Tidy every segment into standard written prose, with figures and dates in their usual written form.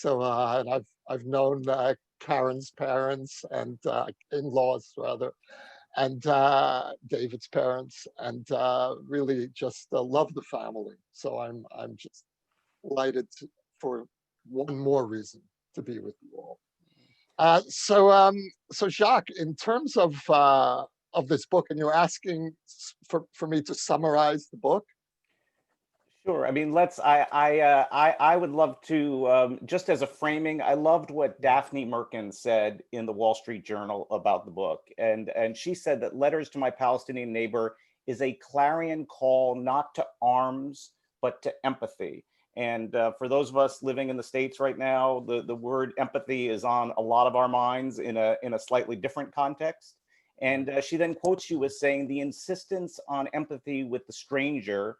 And I've known Karen's parents and in-laws rather, and David's parents, and really just love the family. So I'm just delighted for one more reason to be with you all. So Jacques, in terms of this book, and you're asking for me to summarize the book. Sure. I mean, I would love to, just as a framing, I loved what Daphne Merkin said in the Wall Street Journal about the book. And she said that Letters to My Palestinian Neighbor is a clarion call, not to arms, but to empathy. And for those of us living in the States right now, the word empathy is on a lot of our minds in a slightly different context. And she then quotes you as saying, the insistence on empathy with the stranger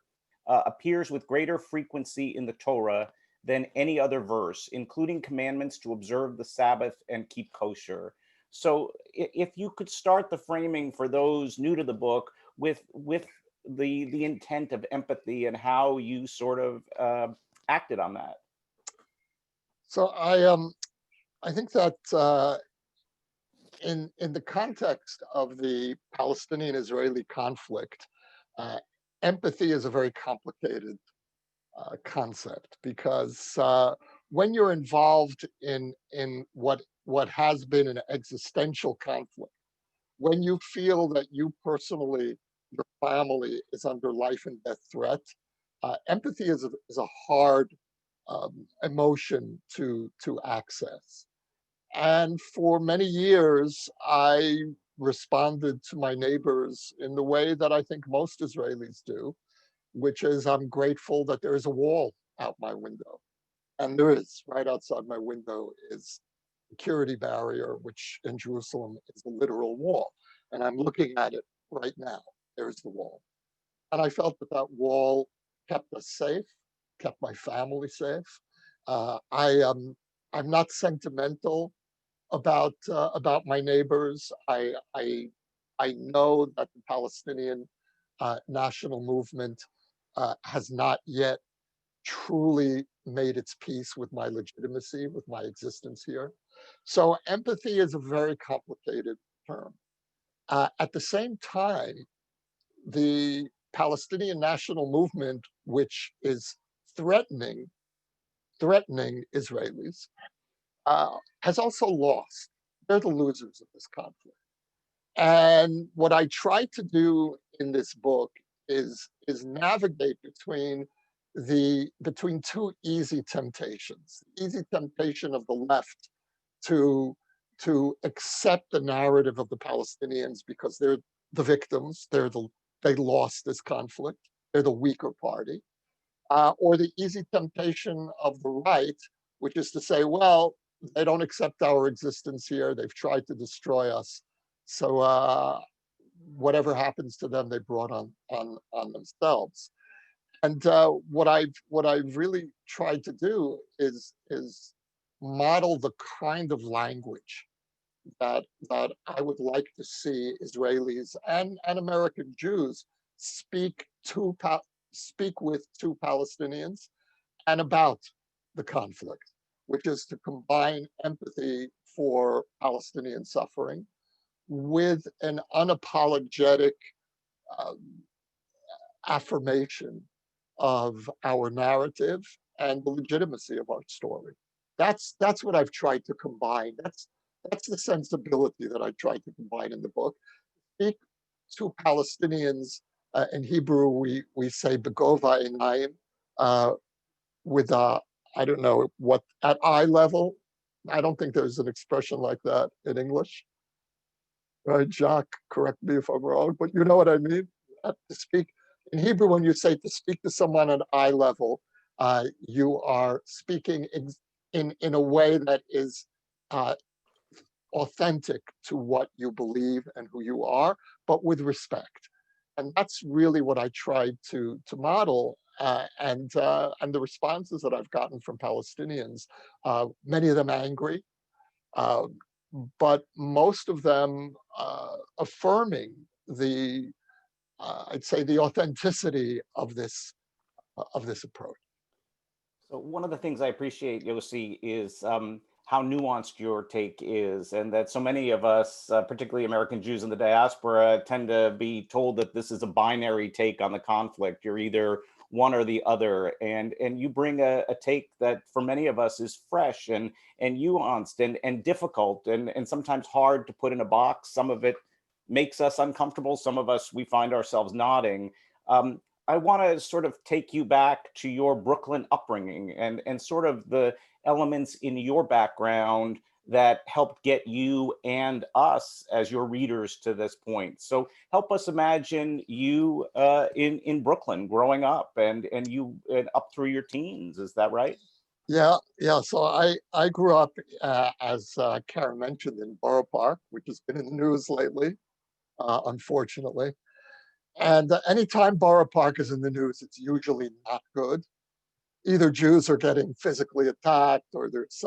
appears with greater frequency in the Torah than any other verse, including commandments to observe the Sabbath and keep kosher. So if you could start the framing for those new to the book with the intent of empathy and how you sort of acted on that. So I think that in the context of the Palestinian-Israeli conflict, empathy is a very complicated concept, because when you're involved in what has been an existential conflict, when you feel that you personally, your family is under life and death threat, empathy is a hard emotion to access. And for many years, I responded to my neighbors in the way that I think most Israelis do, which is I'm grateful that there is a wall out my window. And there is, right outside my window is a security barrier, which in Jerusalem is a literal wall. And I'm looking at it right now. There's the wall. And I felt that that wall kept us safe, kept my family safe. I'm not sentimental about my neighbors. I know that the Palestinian national movement has not yet truly made its peace with my legitimacy, with my existence here. So empathy is a very complicated term. At the same time, the Palestinian national movement, which is threatening Israelis, has also lost. They're the losers of this conflict. And what I try to do in this book is navigate between two easy temptations. The easy temptation of the left to accept the narrative of the Palestinians because they're the victims, they lost this conflict, they're the weaker party, or the easy temptation of the right, which is to say, well, they don't accept our existence here, they've tried to destroy us, so whatever happens to them, they brought on themselves. And what I've really tried to do is model the kind of language that I would like to see Israelis and American Jews speak with to Palestinians and about the conflict, which is to combine empathy for Palestinian suffering with an unapologetic uh, affirmation of our narrative and the legitimacy of our story. That's what I've tried to combine. That's the sensibility that I tried to combine in the book. Speak to Palestinians. In Hebrew, we say begova einayim, with I don't know what, at eye level. I don't think there's an expression like that in English. Right, Jacques, correct me if I'm wrong, but you know what I mean? To speak in Hebrew, when you say to speak to someone at eye level, you are speaking in a way that is authentic to what you believe and who you are, but with respect. And that's really what I tried to model. And the responses that I've gotten from Palestinians, many of them angry, uh, but most of them affirming I'd say the authenticity of this approach. So one of the things I appreciate, Yossi, is how nuanced your take is, and that so many of us, particularly American Jews in the diaspora, tend to be told that this is a binary take on the conflict. You're either one or the other, and you bring a take that for many of us is fresh and nuanced and difficult and sometimes hard to put in a box. Some of it makes us uncomfortable. Some of us, we find ourselves nodding. Um, I want to sort of take you back to your Brooklyn upbringing and sort of the elements in your background that helped get you and us as your readers to this point. So help us imagine you in Brooklyn growing up and you up through your teens. Is that right? Yeah, yeah. So I grew up, as Karen mentioned, in Borough Park, which has been in the news lately, unfortunately. And anytime Borough Park is in the news, it's usually not good. Either Jews are getting physically attacked, or there's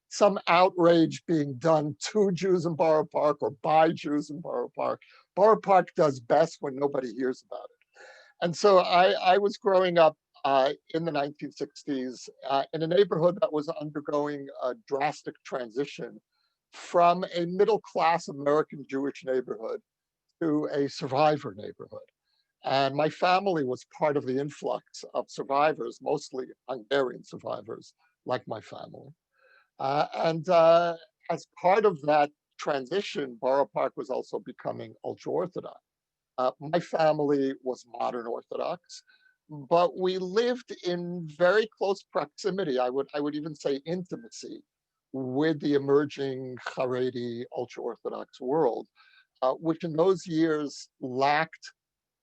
some outrage being done to Jews in Borough Park or by Jews in Borough Park. Borough Park does best when nobody hears about it. And so I was growing up in the 1960s in a neighborhood that was undergoing a drastic transition from a middle class American Jewish neighborhood to a survivor neighborhood. And my family was part of the influx of survivors, mostly Hungarian survivors, like my family. And as part of that transition, Borough Park was also becoming ultra Orthodox. My family was modern Orthodox, but we lived in very close proximity. I would even say intimacy with the emerging Haredi ultra Orthodox world, which in those years lacked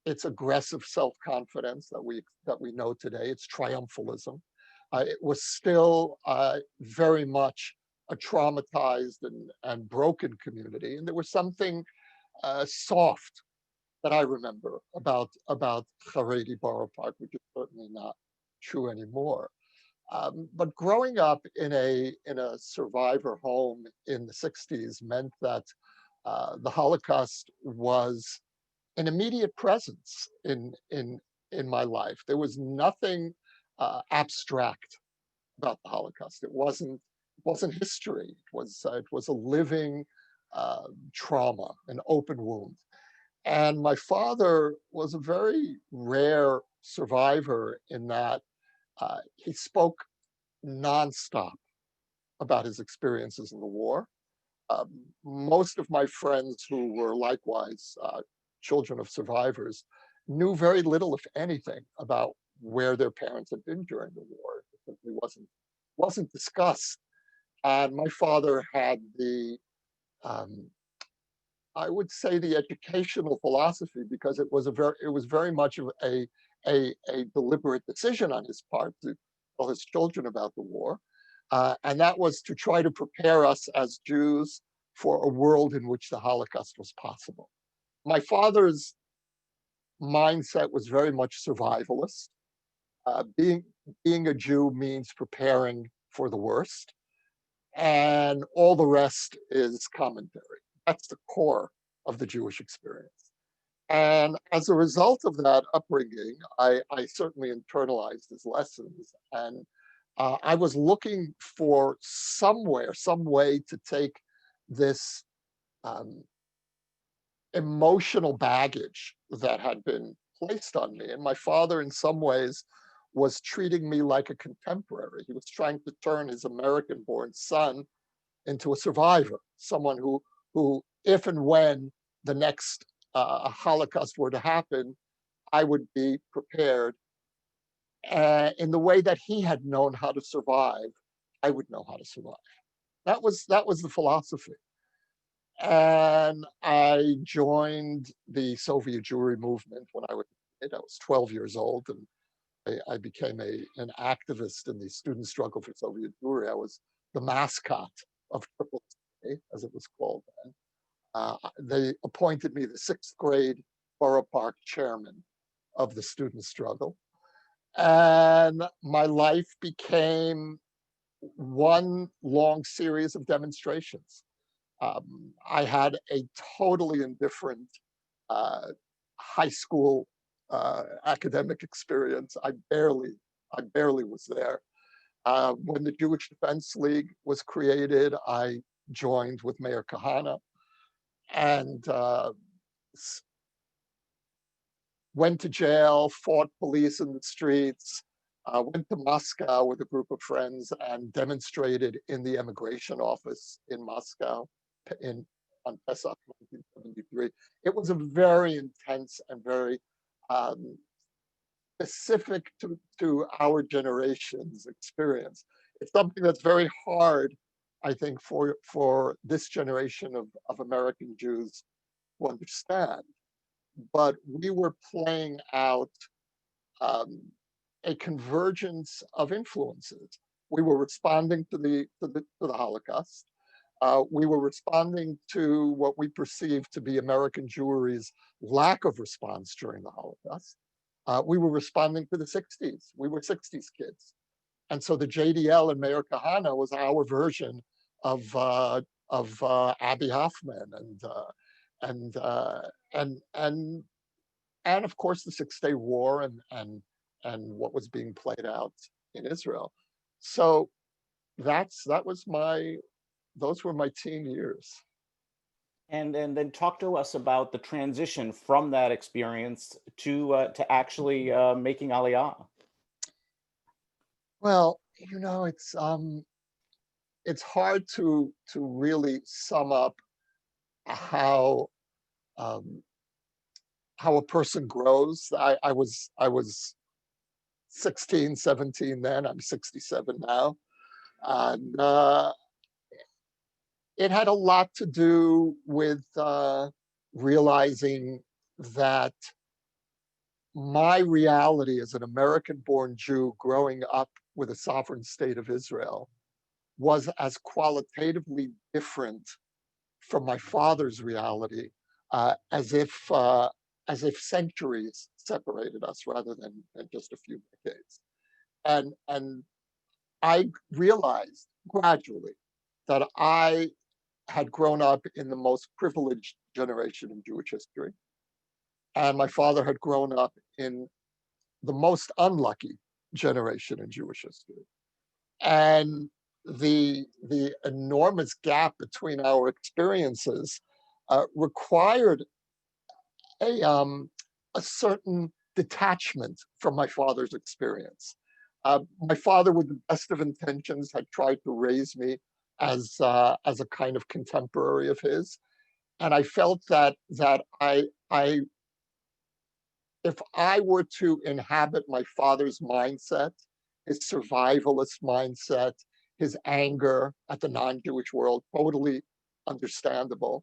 its aggressive self-confidence that we know today, its triumphalism. It was still very much a traumatized and broken community, and there was something soft that I remember about Haredi Borough Park, which is certainly not true anymore. But growing up in a survivor home in the '60s meant that the Holocaust was an immediate presence in my life. There was nothing abstract about the Holocaust. It wasn't history. It was a living trauma, an open wound. And my father was a very rare survivor in that he spoke nonstop about his experiences in the war. Most of my friends who were likewise children of survivors knew very little, if anything, about where their parents had been during the war. It simply wasn't discussed. And my father had um, I would say, the educational philosophy, because it was very much of a deliberate decision on his part to tell his children about the war, and that was to try to prepare us as Jews for a world in which the Holocaust was possible. My father's mindset was very much survivalist. Being a Jew means preparing for the worst, and all the rest is commentary. That's the core of the Jewish experience. And as a result of that upbringing, I certainly internalized his lessons. And I was looking for somewhere, some way to take this um, emotional baggage that had been placed on me. And my father, in some ways, was treating me like a contemporary. He was trying to turn his American born son into a survivor, someone who, if and when the next Holocaust were to happen, I would be prepared. In the way that he had known how to survive, I would know how to survive. That was the philosophy. And I joined the Soviet Jewry movement when I was a kid. I was 12 years old, and I became an activist in the student struggle for Soviet Jewry. I was the mascot of Triple A, as it was called then. They appointed me the sixth grade Borough Park chairman of the student struggle. And my life became one long series of demonstrations. I had a totally indifferent uh, high school academic experience. I barely was there. When the Jewish Defense League was created, I joined with Mayor Kahana and went to jail, fought police in the streets, went to Moscow with a group of friends and demonstrated in the immigration office in Moscow on Pesach 1973. It was a very intense and very um, specific to our generation's experience. It's something that's very hard, I think, for this generation of American Jews to understand. But we were playing out um, a convergence of influences. We were responding to the Holocaust. We were responding to what we perceived to be American Jewry's lack of response during the Holocaust. We were responding to the 60s. We were 60s kids. And so the JDL and Mayor Kahana was our version of Abby Hoffman and and and of course the Six-Day War and what was being played out in Israel. So that was my those were my teen years. And then talk to us about the transition from that experience to actually making Aliyah. Well, it's hard to really sum up how um, how a person grows. I was 16, 17 then. I'm 67 now, and it had a lot to do with realizing that my reality as an American-born Jew growing up with a sovereign state of Israel was as qualitatively different from my father's reality as if centuries separated us rather than just a few decades. And I realized gradually that I had grown up in the most privileged generation in Jewish history, and my father had grown up in the most unlucky generation in Jewish history. And the enormous gap between our experiences required a certain detachment from my father's experience. My father, with the best of intentions, had tried to raise me as a kind of contemporary of his, and I felt that I if I were to inhabit my father's mindset, his survivalist mindset, his anger at the non-Jewish world, totally understandable,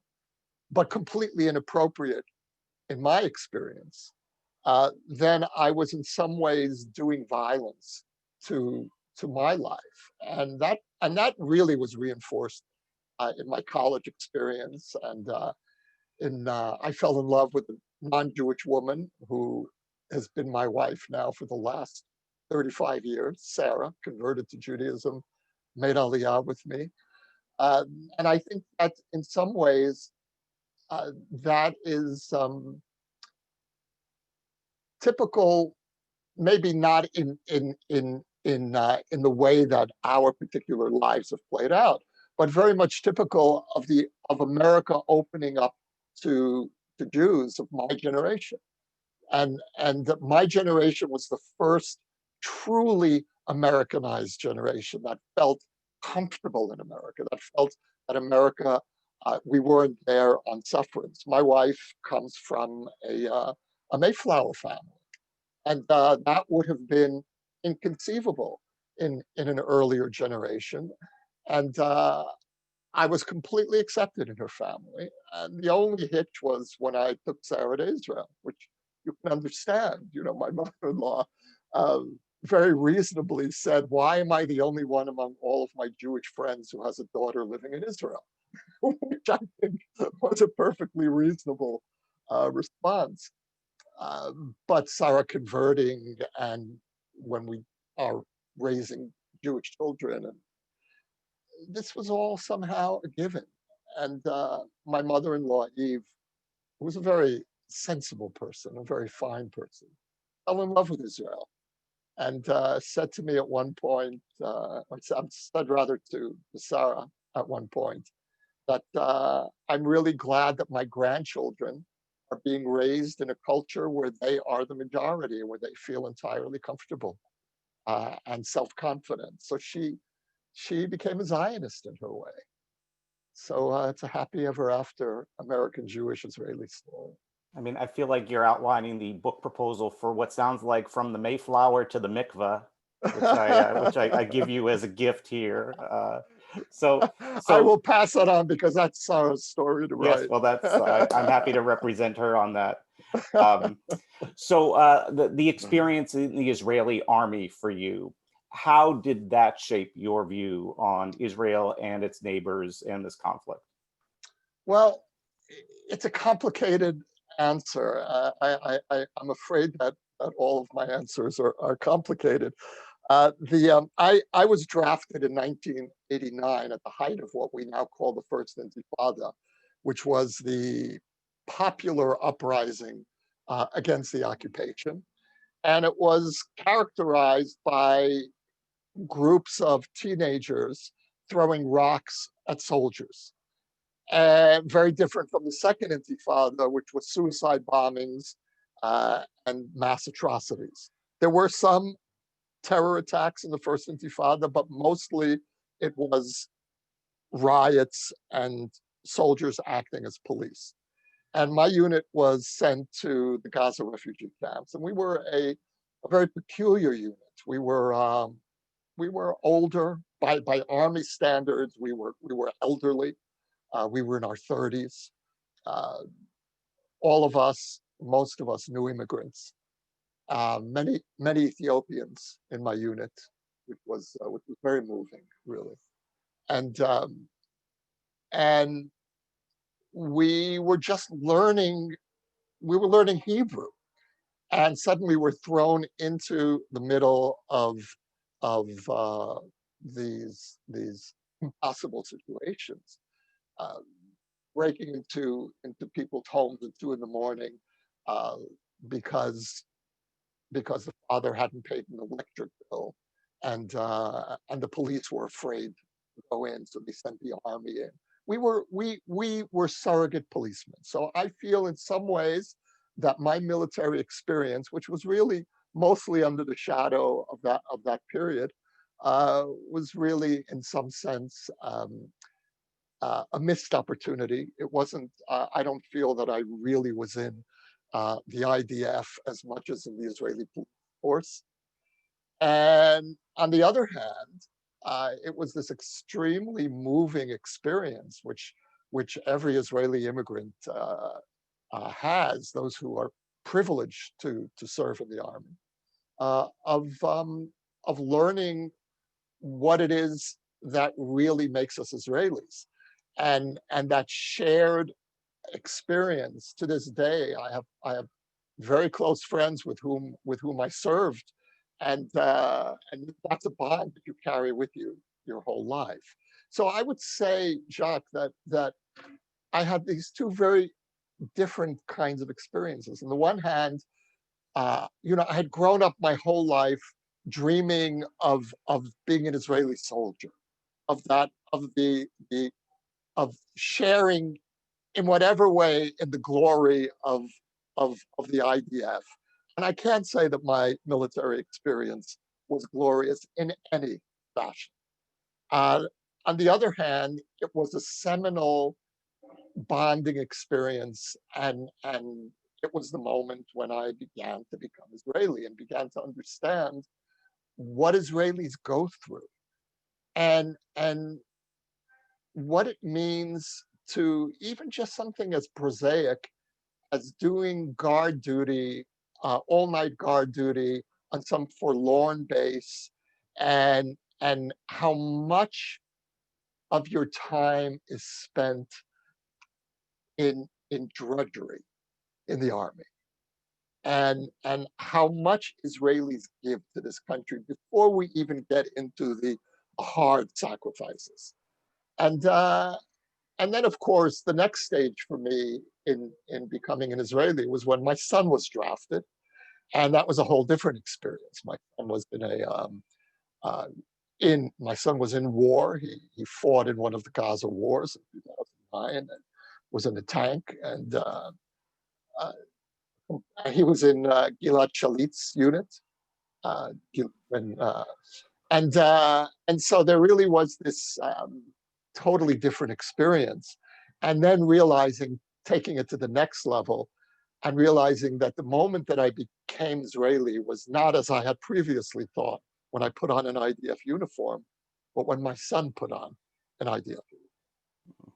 but completely inappropriate in my experience, then I was in some ways doing violence to to my life, and that really was reinforced in my college experience, and I fell in love with a non-Jewish woman who has been my wife now for the last 35 years. Sarah converted to Judaism, made Aliyah with me, and I think that in some ways that is typical, maybe not in the way that our particular lives have played out, but very much typical of America opening up to to Jews of my generation. And my generation was the first truly Americanized generation that felt comfortable in America, that felt that America, we weren't there on sufferance. My wife comes from a Mayflower family, and that would have been inconceivable in an earlier generation. And I was completely accepted in her family. And the only hitch was when I took Sarah to Israel, which you can understand. My mother-in-law very reasonably said, "Why am I the only one among all of my Jewish friends who has a daughter living in Israel?" Which I think was a perfectly reasonable response. But Sarah converting, and when we are raising Jewish children, and this was all somehow a given. And my mother-in-law, Eve, who was a very sensible person, a very fine person, fell in love with Israel. and said to me at one point, or said rather to Sarah at one point, that I'm really glad that my grandchildren are being raised in a culture where they are the majority, where they feel entirely comfortable and self-confident. So she became a Zionist in her way. So it's a happy ever after American Jewish Israeli story. I mean, I feel like you're outlining the book proposal for what sounds like From the Mayflower to the Mikveh, which I give you as a gift here. So I will pass that on because that's Sarah's story to yes, write. well, I'm happy to represent her on that. So the experience in the Israeli army for you, how did that shape your view on Israel and its neighbors and this conflict? Well, it's a complicated answer. I'm afraid that all of my answers are complicated. I was drafted in 1989 at the height of what we now call the First Intifada, which was the popular uprising against the occupation. And it was characterized by groups of teenagers throwing rocks at soldiers. And very different from the Second Intifada, which was suicide bombings and mass atrocities. There were some terror attacks in the First Intifada, but mostly it was riots and soldiers acting as police. And my unit was sent to the Gaza refugee camps, and we were a very peculiar unit. We were older by army standards. We were elderly. We were in our 30s. Uh, all of us, most of us, new immigrants. Many Ethiopians in my unit, which was very moving, really. And and we were just learning. We were learning Hebrew, and suddenly we're thrown into the middle of these impossible situations, uh, breaking into people's homes at 2 in the morning uh, because the father hadn't paid an electric bill, and the police were afraid to go in, so they sent the army in. We were surrogate policemen. So I feel in some ways that my military experience, which was really mostly under the shadow of that period, was really in some sense a missed opportunity. It wasn't. I don't feel that I really was in the IDF as much as in the Israeli police force. And on the other hand, it was this extremely moving experience, which every Israeli immigrant has, those who are privileged to serve in the army, of learning what it is that really makes us Israelis, and that shared experience. To this day, I have very close friends with whom I served, and that's a bond that you carry with you your whole life. So I would say, Jacques, that I had these two very different kinds of experiences. On the one hand, I had grown up my whole life dreaming of being an Israeli soldier, of sharing in whatever way in the glory of the IDF. And I can't say that my military experience was glorious in any fashion. Uh, on the other hand, it was a seminal bonding experience, and it was the moment when I began to become Israeli and began to understand what Israelis go through, and what it means to even just something as prosaic as doing guard duty, all night guard duty on some forlorn base, and how much of your time is spent in drudgery in the army, and how much Israelis give to this country before we even get into the hard sacrifices. And and then, of course, the next stage for me in becoming an Israeli was when my son was drafted. And that was a whole different experience. My son was uh, my son was in war. He fought in one of the Gaza wars in 2009 and was in a tank. And uh, he was in Gilad Shalit's unit. Uh, when, uh, and so there really was this totally different experience. And then realizing, taking it to the next level, and realizing that the moment that I became Israeli was not as I had previously thought when I put on an IDF uniform, but when my son put on an IDF uniform.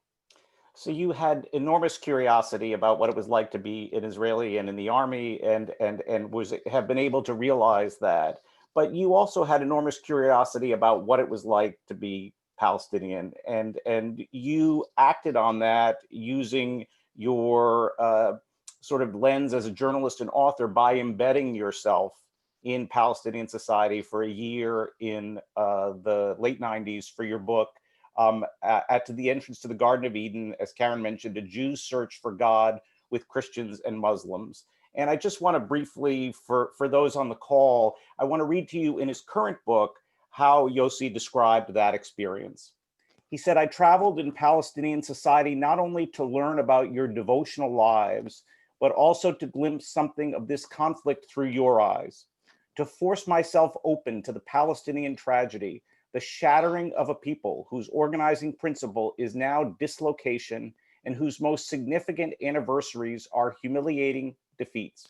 So you had enormous curiosity about what it was like to be an Israeli and in the army, and was have been able to realize that. But you also had enormous curiosity about what it was like to be Palestinian, and you acted on that using your sort of lens as a journalist and author by embedding yourself in Palestinian society for a year in the late '90s for your book at the entrance to the Garden of Eden, as Karen mentioned, a Jew's search for God with Christians and Muslims. And I just want to briefly, for those on the call, I want to read to you in his current book how Yossi described that experience. He said, I traveled in Palestinian society not only to learn about your devotional lives, but also to glimpse something of this conflict through your eyes, to force myself open to the Palestinian tragedy, the shattering of a people whose organizing principle is now dislocation and whose most significant anniversaries are humiliating defeats.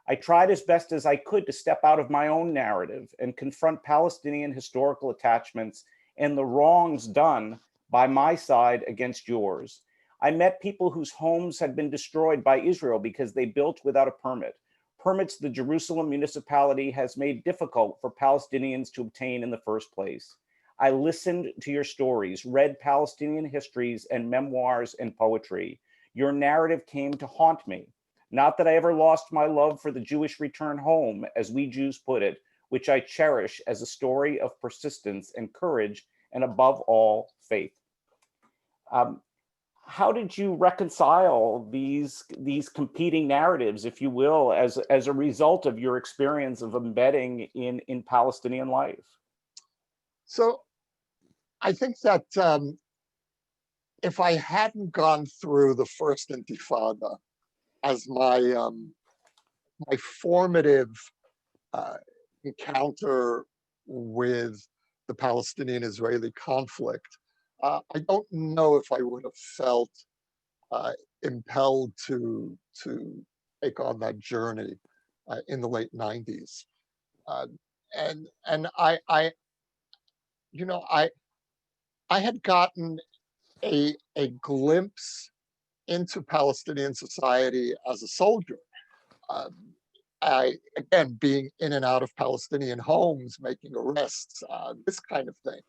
I tried as best as I could to step out of my own narrative and confront Palestinian historical attachments and the wrongs done by my side against yours. I met people whose homes had been destroyed by Israel because they built without a permit, permits the Jerusalem municipality has made difficult for Palestinians to obtain in the first place. I listened to your stories, read Palestinian histories and memoirs and poetry. Your narrative came to haunt me. Not that I ever lost my love for the Jewish return home, as we Jews put it, which I cherish as a story of persistence and courage, and above all, faith. How did you reconcile these competing narratives, if you will, as a result of your experience of embedding in Palestinian life? So I think that if I hadn't gone through the first Intifada as my formative uh, encounter with the Palestinian-Israeli conflict, I don't know if I would have felt impelled to take on that journey in the late '90s. Uh, and you know, I had gotten a glimpse into Palestinian society as a soldier. Um, again, being in and out of Palestinian homes, making arrests, this kind of thing,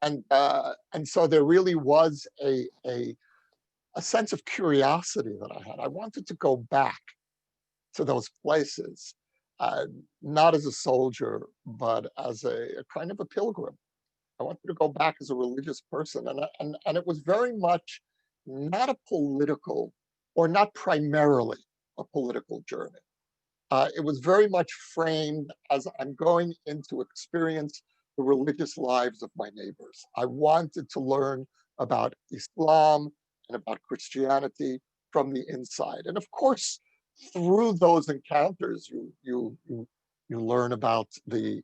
and so there really was a sense of curiosity that I had. I wanted to go back to those places, uh, not as a soldier, but as a kind of a pilgrim. I wanted to go back as a religious person, and it was very much not a political, or not primarily a political journey. It was very much framed as I'm going in to experience the religious lives of my neighbors. I wanted to learn about Islam and about Christianity from the inside. And of course, through those encounters, you learn about the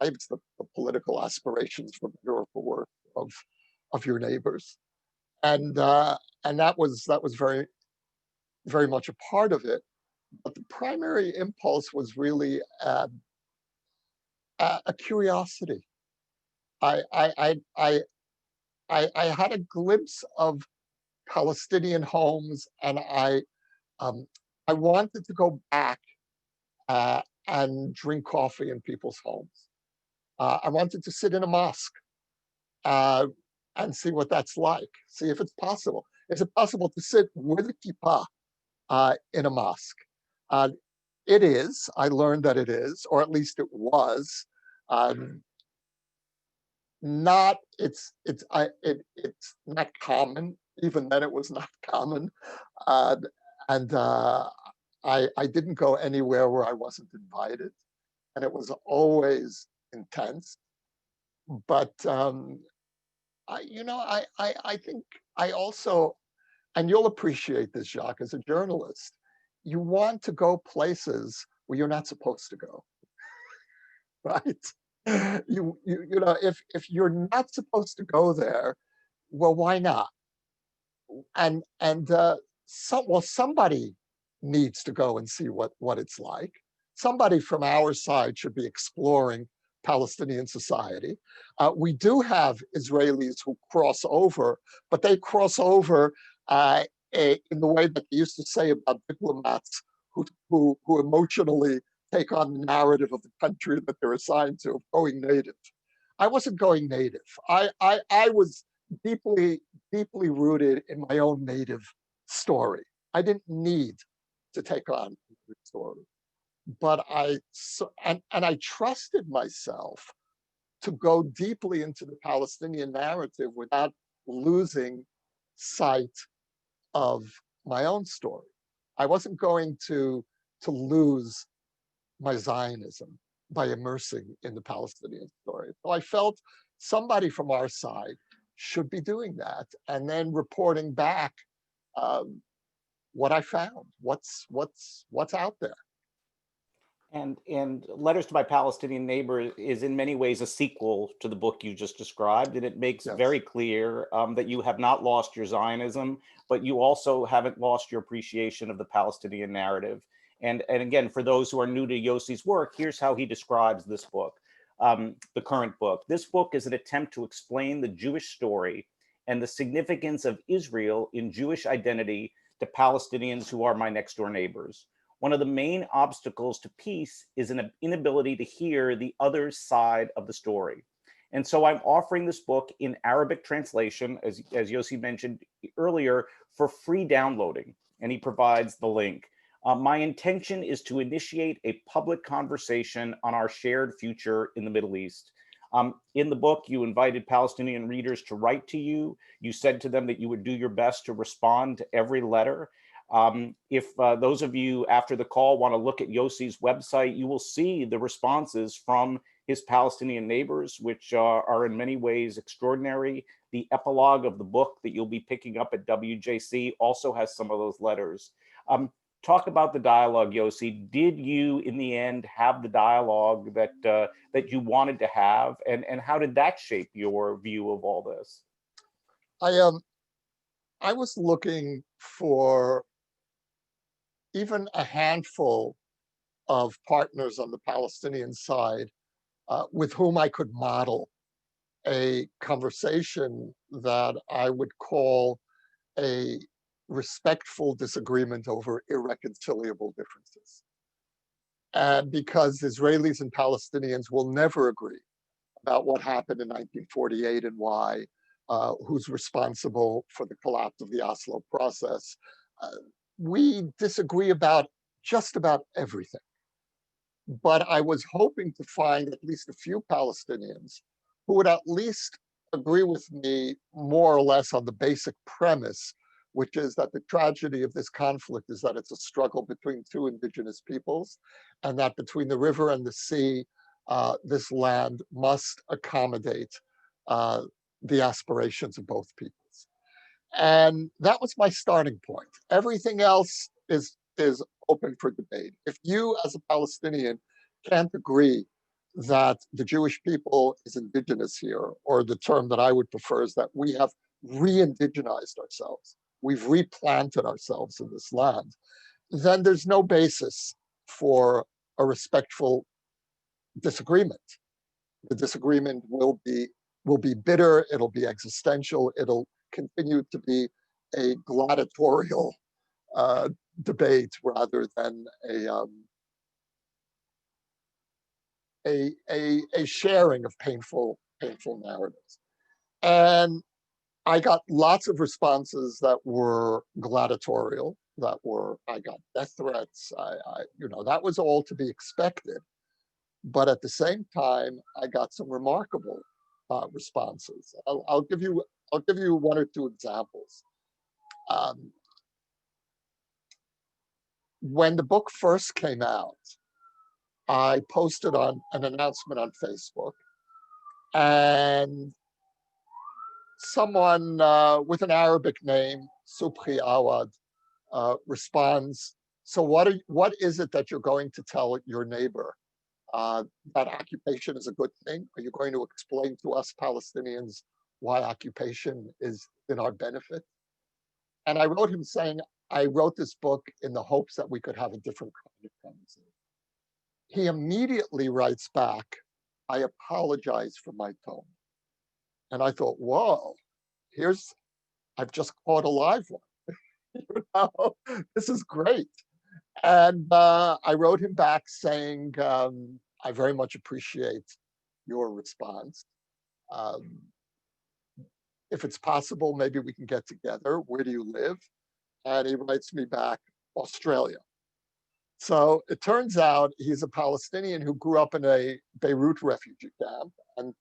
lives, the political aspirations, for better or for worse, of your neighbors. And that was very much a part of it. But the primary impulse was really a curiosity. I, I, I, I, I had a glimpse of Palestinian homes, and I wanted to go back and drink coffee in people's homes. I wanted to sit in a mosque uh, and see what that's like, see if it's possible. Is it possible to sit with a kippah in a mosque? Uh, It is. I learned that it is, or at least it was. Um, Not. It's not common. Even then, it was not common. Uh, and I didn't go anywhere where I wasn't invited, and it was always intense. But I think I also, and you'll appreciate this, Jacques, as a journalist, you want to go places where you're not supposed to go, right? If you're not supposed to go there, well, why not? And somebody needs to go and see what it's like. Somebody from our side should be exploring Palestinian society. We do have Israelis who cross over, but they cross over in the way that they used to say about diplomats who emotionally take on the narrative of the country that they're assigned to of going native. I wasn't going native. I was deeply, deeply rooted in my own native story. I didn't need to take on the story, but I trusted myself to go deeply into the Palestinian narrative without losing sight of my own story. I wasn't going to lose my Zionism by immersing in the Palestinian story. So I felt somebody from our side should be doing that, and then reporting back what I found, what's out there. And Letters to My Palestinian Neighbor is in many ways a sequel to the book you just described, and it makes Yes. very clear that you have not lost your Zionism, but you also haven't lost your appreciation of the Palestinian narrative. And again, for those who are new to Yossi's work, here's how he describes this book, the current book. This book is an attempt to explain the Jewish story and the significance of Israel in Jewish identity to Palestinians who are my next door neighbors. One of the main obstacles to peace is an inability to hear the other side of the story. And so I'm offering this book in Arabic translation, as Yossi mentioned earlier, for free downloading, and he provides the link. My intention is to initiate a public conversation on our shared future in the Middle East. In the book, you invited Palestinian readers to write to you. You said to them that you would do your best to respond to every letter. If those of you after the call want to look at Yossi's website, you will see the responses from his Palestinian neighbors, which are in many ways extraordinary. The epilogue of the book that you'll be picking up at WJC also has some of those letters. Talk about the dialogue, Yossi. Did you, in the end, have the dialogue that you wanted to have, and how did that shape your view of all this? I was looking for even a handful of partners on the Palestinian side with whom I could model a conversation that I would call a respectful disagreement over irreconcilable differences. And because Israelis and Palestinians will never agree about what happened in 1948 and why, who's responsible for the collapse of the Oslo process, we disagree about just about everything. But I was hoping to find at least a few Palestinians who would at least agree with me more or less on the basic premise, which is that the tragedy of this conflict is that it's a struggle between two indigenous peoples, and that between the river and the sea, this land must accommodate the aspirations of both peoples. And that was my starting point. Everything else is open for debate. If you, as a Palestinian, can't agree that the Jewish people is indigenous here, or the term that I would prefer is that we have re-indigenized ourselves, we've replanted ourselves in this land, then there's no basis for a respectful disagreement. The disagreement will be bitter, it'll be existential, it'll continue to be a gladiatorial debate rather than a sharing of painful narratives. And I got lots of responses that were gladiatorial. I got death threats. That was all to be expected. But at the same time, I got some remarkable responses. I'll give you one or two examples. Um, when the book first came out, I posted on an announcement on Facebook, and someone with an Arabic name, Subhi Awad, responds, so what is it that you're going to tell your neighbor? Uh, that occupation is a good thing? Are you going to explain to us Palestinians why occupation is in our benefit? And I wrote him saying, I wrote this book in the hopes that we could have a different kind of conversation. He immediately writes back, I apologize for my tone. And I thought, whoa, I've just caught a live one. You know, this is great. And I wrote him back saying, I very much appreciate your response. Um, if it's possible, maybe we can get together. Where do you live? And he writes me back, Australia. So it turns out he's a Palestinian who grew up in a Beirut refugee camp and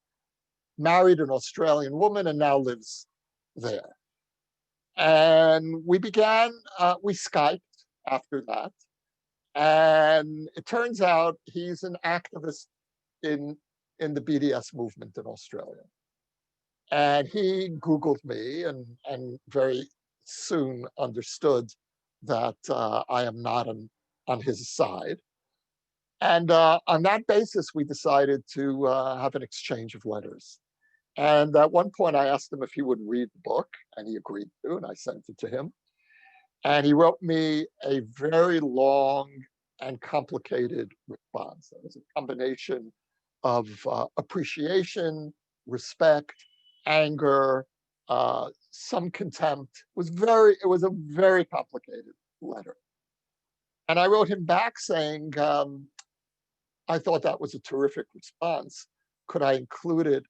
married an Australian woman and now lives there. And we Skyped after that. And it turns out he's an activist in, in the BDS movement in Australia. And he Googled me and very soon understood that I am not on his side. And on that basis, we decided to have an exchange of letters. And at one point, I asked him if he would read the book, and he agreed to, and I sent it to him. And he wrote me a very long and complicated response. It was a combination of appreciation, respect, anger, some contempt. It was a very complicated letter. And I wrote him back saying, I thought that was a terrific response. Could I include it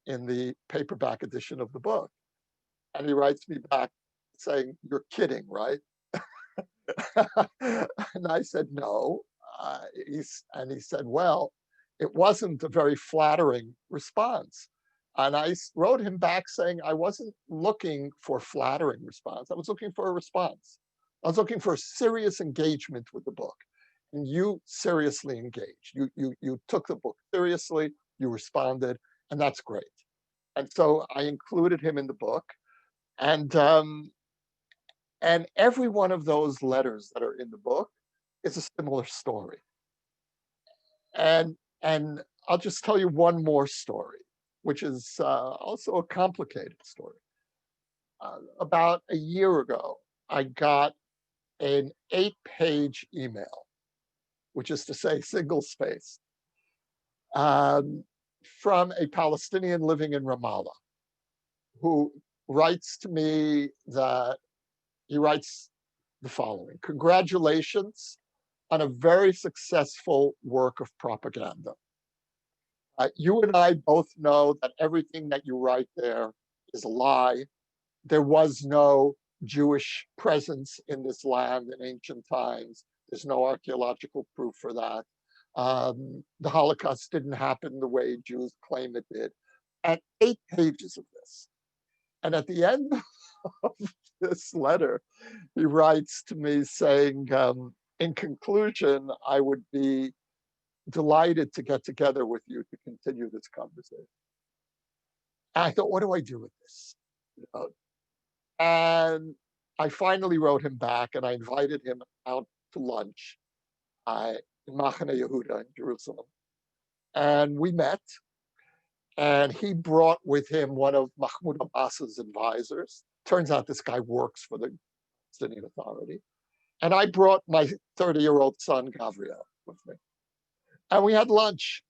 in the paperback edition of the book? And he writes me back saying, you're kidding, right? And I said, no. And he said, well, it wasn't a very flattering response. And I wrote him back saying, I wasn't looking for a flattering response. I was looking for a response. I was looking for a serious engagement with the book. And you seriously engaged. You took the book seriously, you responded, and that's great. And so I included him in the book. And every one of those letters that are in the book is a similar story. And I'll just tell you one more story, which is also a complicated story. About a year ago, I got an 8-page email, which is to say single space, from a Palestinian living in Ramallah, who writes to me that he writes the following: congratulations on a very successful work of propaganda. You and I both know that everything that you write there is a lie. There was no Jewish presence in this land in ancient times. There's no archaeological proof for that. The Holocaust didn't happen the way Jews claim it did. And 8 pages of this. And at the end of this letter, he writes to me saying, in conclusion, I would be delighted to get together with you to continue this conversation. And I thought, what do I do with this? You know? And I finally wrote him back and I invited him out to lunch in Machane Yehuda in Jerusalem. And we met, and he brought with him one of Mahmoud Abbas's advisors. Turns out this guy works for the Palestinian Authority. And I brought my 30-year-old son, Gabriel, with me. And we had lunch,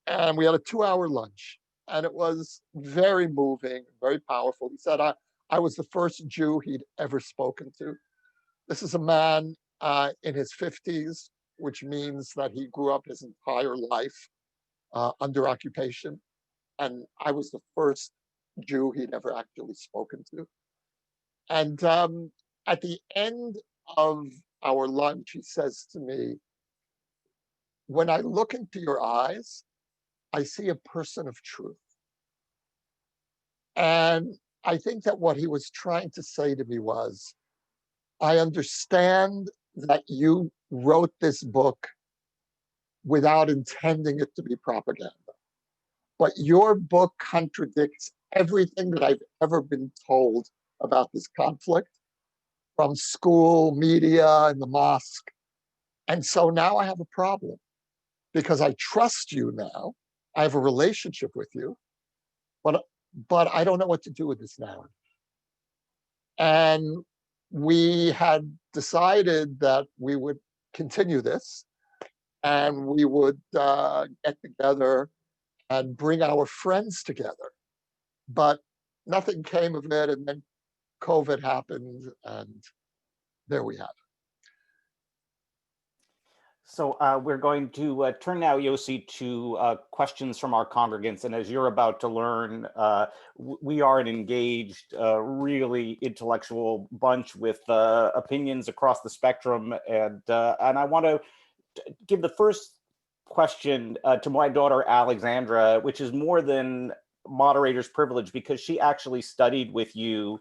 and we had a 2-hour lunch. And it was very moving, very powerful. He said, I was the first Jew he'd ever spoken to. This is a man in his 50s, which means that he grew up his entire life under occupation. And I was the first Jew he'd ever actually spoken to. And at the end of our lunch, he says to me, when I look into your eyes, I see a person of truth. And I think that what he was trying to say to me was, I understand that you wrote this book without intending it to be propaganda. But your book contradicts everything that I've ever been told about this conflict from school, media, and the mosque. And so now I have a problem because I trust you now. I have a relationship with you, but I don't know what to do with this narrative. And we had decided that we would continue this and we would get together and bring our friends together. But nothing came of it. And then COVID happened, and there we have it. So we're going to turn now, Yossi, to questions from our congregants. And as you're about to learn, we are an engaged, really intellectual bunch with opinions across the spectrum. And I want to give the first question to my daughter, Alexandra, which is more than moderator's privilege because she actually studied with you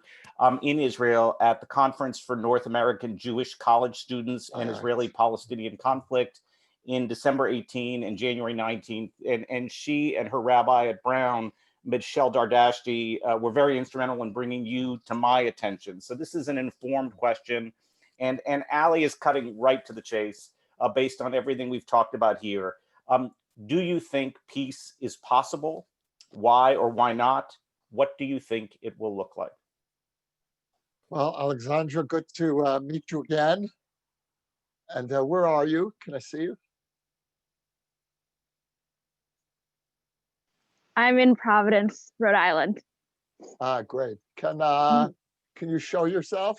in Israel at the Conference for North American Jewish College Students and Israeli-Palestinian Conflict in December 18 and January 19th. And she and her rabbi at Brown, Michelle Dardashti, were very instrumental in bringing you to my attention. So this is an informed question. And Ali is cutting right to the chase based on everything we've talked about here. Do you think peace is possible? Why or why not? What do you think it will look like? Well, Alexandra, good to meet you again. And where are you? Can I see you? I'm in Providence, Rhode Island. Great. Can you show yourself?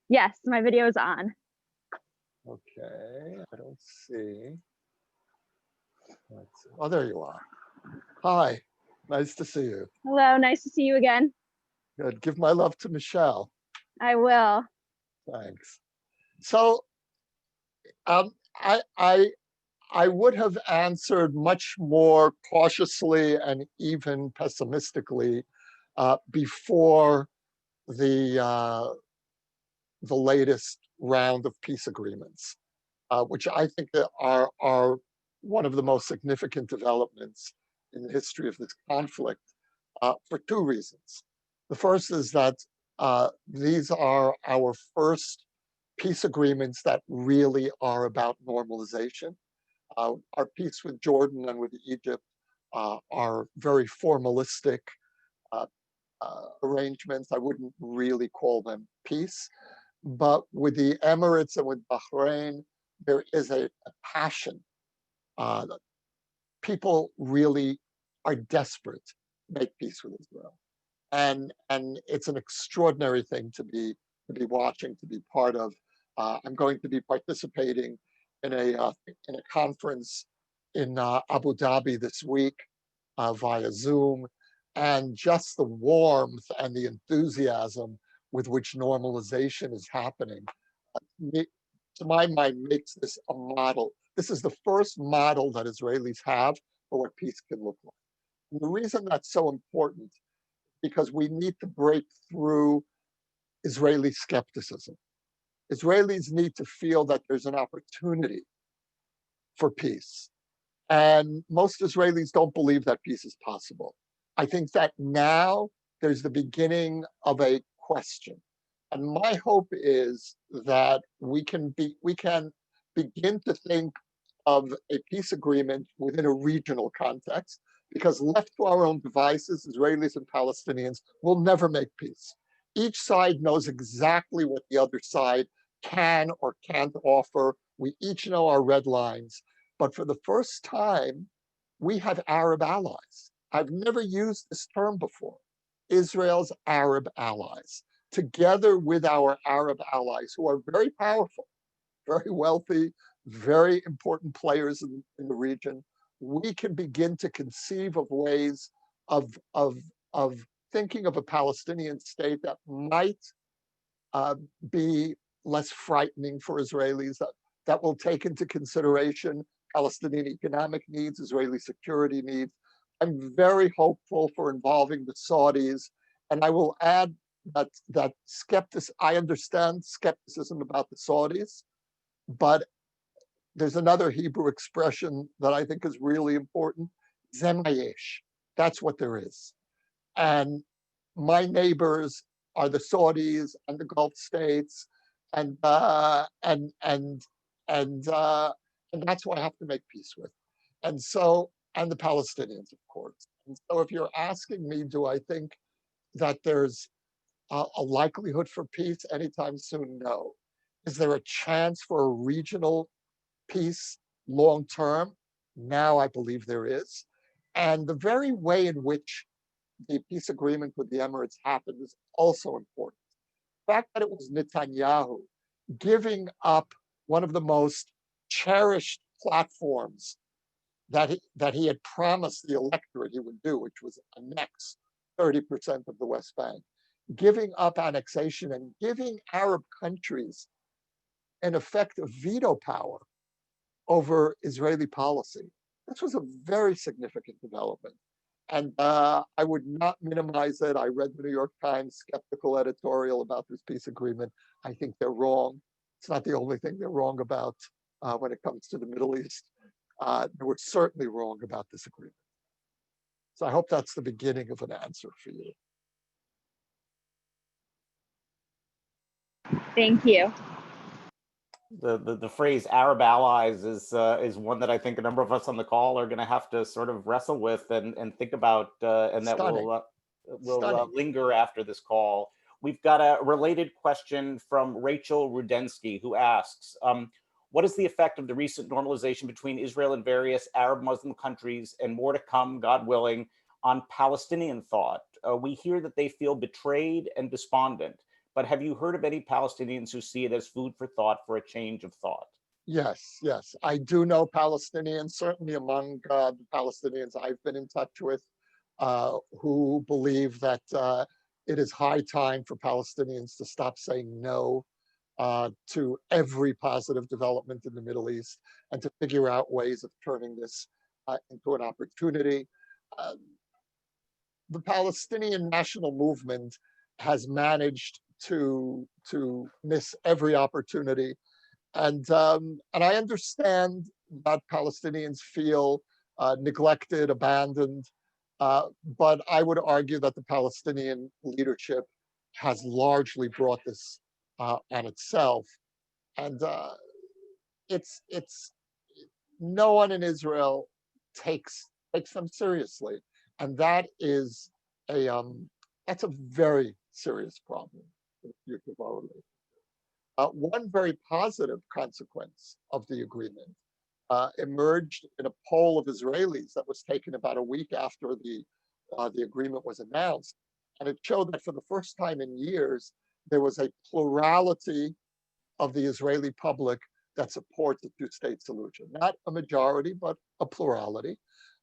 Yes, my video is on. Okay, I don't see. Let's see. Oh, there you are. Hi, nice to see you. Hello, nice to see you again. Good. Give my love to Michelle. I will. Thanks. So, I would have answered much more cautiously and even pessimistically before the latest round of peace agreements, which I think are one of the most significant developments in the history of this conflict for two reasons. The first is that these are our first peace agreements that really are about normalization. Our peace with Jordan and with Egypt are very formalistic arrangements. I wouldn't really call them peace. But with the Emirates and with Bahrain, there is a passion. People really are desperate to make peace with Israel. And it's an extraordinary thing to be watching, to be part of. I'm going to be participating in a conference in Abu Dhabi this week via Zoom, and just the warmth and the enthusiasm with which normalization is happening, to my mind, makes this a model. This is the first model that Israelis have for what peace can look like. And the reason that's so important, because we need to break through Israeli skepticism. Israelis need to feel that there's an opportunity for peace. And most Israelis don't believe that peace is possible. I think that now there's the beginning of a question. And my hope is that we can begin to think of a peace agreement within a regional context, because left to our own devices, Israelis and Palestinians will never make peace. Each side knows exactly what the other side can or can't offer. We each know our red lines. But for the first time, we have Arab allies. I've never used this term before. Israel's Arab allies, together with our Arab allies, who are very powerful, very wealthy, very important players in the region, we can begin to conceive of ways of thinking of a Palestinian state that might be less frightening for Israelis, that will take into consideration Palestinian economic needs, Israeli security needs. I'm very hopeful for involving the Saudis. And I will add I understand skepticism about the Saudis, but there's another Hebrew expression that I think is really important, zemayesh. That's what there is. And my neighbors are the Saudis and the Gulf states, and that's what I have to make peace with. And so, and the Palestinians, of course. And so, if you're asking me, do I think that there's a likelihood for peace anytime soon? No. Is there a chance for a regional peace long term? Now I believe there is. And the very way in which the peace agreement with the Emirates happened is also important. The fact that it was Netanyahu giving up one of the most cherished platforms that he had promised the electorate he would do, which was annex 30% of the West Bank, giving up annexation and giving Arab countries, in effect, a veto power over Israeli policy. This was a very significant development. And I would not minimize it. I read the New York Times skeptical editorial about this peace agreement. I think they're wrong. It's not the only thing they're wrong about when it comes to the Middle East. They were certainly wrong about this agreement. So I hope that's the beginning of an answer for you. Thank you. The phrase Arab allies is one that I think a number of us on the call are going to have to sort of wrestle with and think about, and that will linger after this call. We've got a related question from Rachel Rudensky, who asks, what is the effect of the recent normalization between Israel and various Arab Muslim countries, and more to come, God willing, on Palestinian thought? We hear that they feel betrayed and despondent. But have you heard of any Palestinians who see it as food for thought for a change of thought? Yes, yes. I do know Palestinians, certainly among the Palestinians I've been in touch with, who believe that it is high time for Palestinians to stop saying no to every positive development in the Middle East and to figure out ways of turning this into an opportunity. The Palestinian national movement has managed to miss every opportunity, and I understand that Palestinians feel neglected, abandoned, but I would argue that the Palestinian leadership has largely brought this on itself, and it's no one in Israel takes them seriously, and that's a very serious problem for the future of our relationship. One very positive consequence of the agreement emerged in a poll of Israelis that was taken about a week after the agreement was announced, and it showed that for the first time in years there was a plurality of the Israeli public that supports a two-state solution. Not a majority, but a plurality.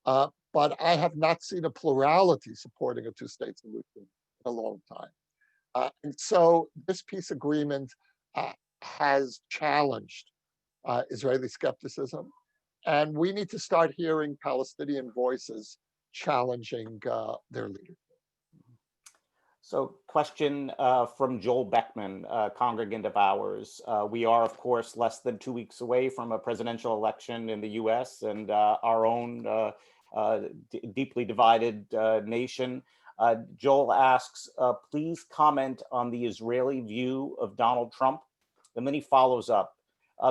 But I have not seen a plurality supporting a two-state solution in a long time. And so this peace agreement has challenged Israeli skepticism, and we need to start hearing Palestinian voices challenging their leaders. So question from Joel Beckman, congregant of ours. We are, of course, less than 2 weeks away from a presidential election in the US and our own deeply divided nation. Joel asks, please comment on the Israeli view of Donald Trump. And then he follows up.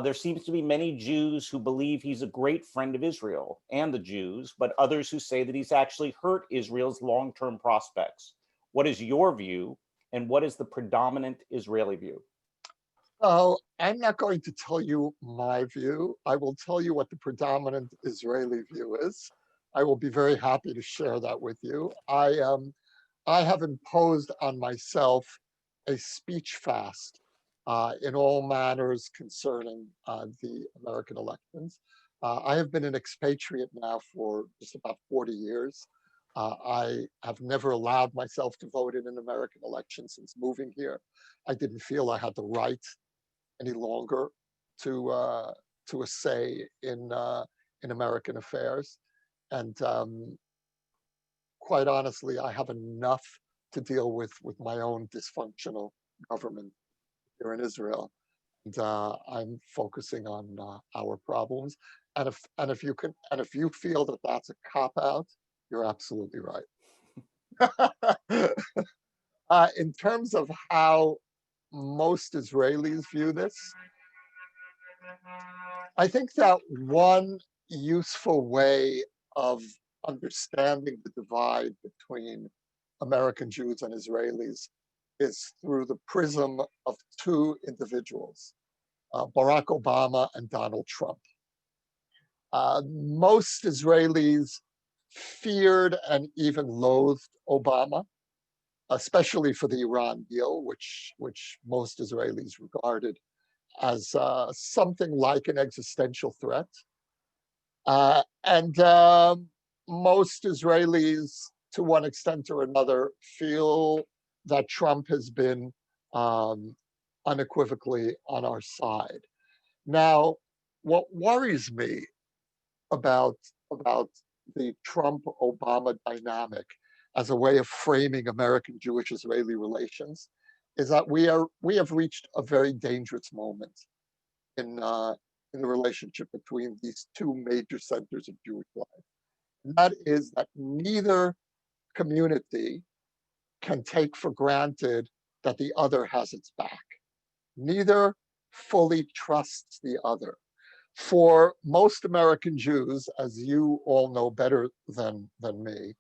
There seems to be many Jews who believe he's a great friend of Israel and the Jews, but others who say that he's actually hurt Israel's long-term prospects. What is your view, and what is the predominant Israeli view? Oh, I'm not going to tell you my view. I will tell you what the predominant Israeli view is. I will be very happy to share that with you. I have imposed on myself a speech fast in all matters concerning the American elections. I have been an expatriate now for just about 40 years. I have never allowed myself to vote in an American election since moving here. I didn't feel I had the right any longer to a say in American affairs, and quite honestly, I have enough to deal with my own dysfunctional government here in Israel. And I'm focusing on our problems. And if you feel that that's a cop out, you're absolutely right. In terms of how most Israelis view this, I think that one useful way of understanding the divide between American Jews and Israelis is through the prism of two individuals, Barack Obama and Donald Trump. Most Israelis feared and even loathed Obama, especially for the Iran deal, which most Israelis regarded as something like an existential threat. And most Israelis, to one extent or another, feel that Trump has been unequivocally on our side. Now, what worries me about the Trump-Obama dynamic as a way of framing American Jewish-Israeli relations is that we have reached a very dangerous moment in the relationship between these two major centers of Jewish life. And that is that neither community can take for granted that the other has its back. Neither fully trusts the other. For most American Jews, as you all know better than me,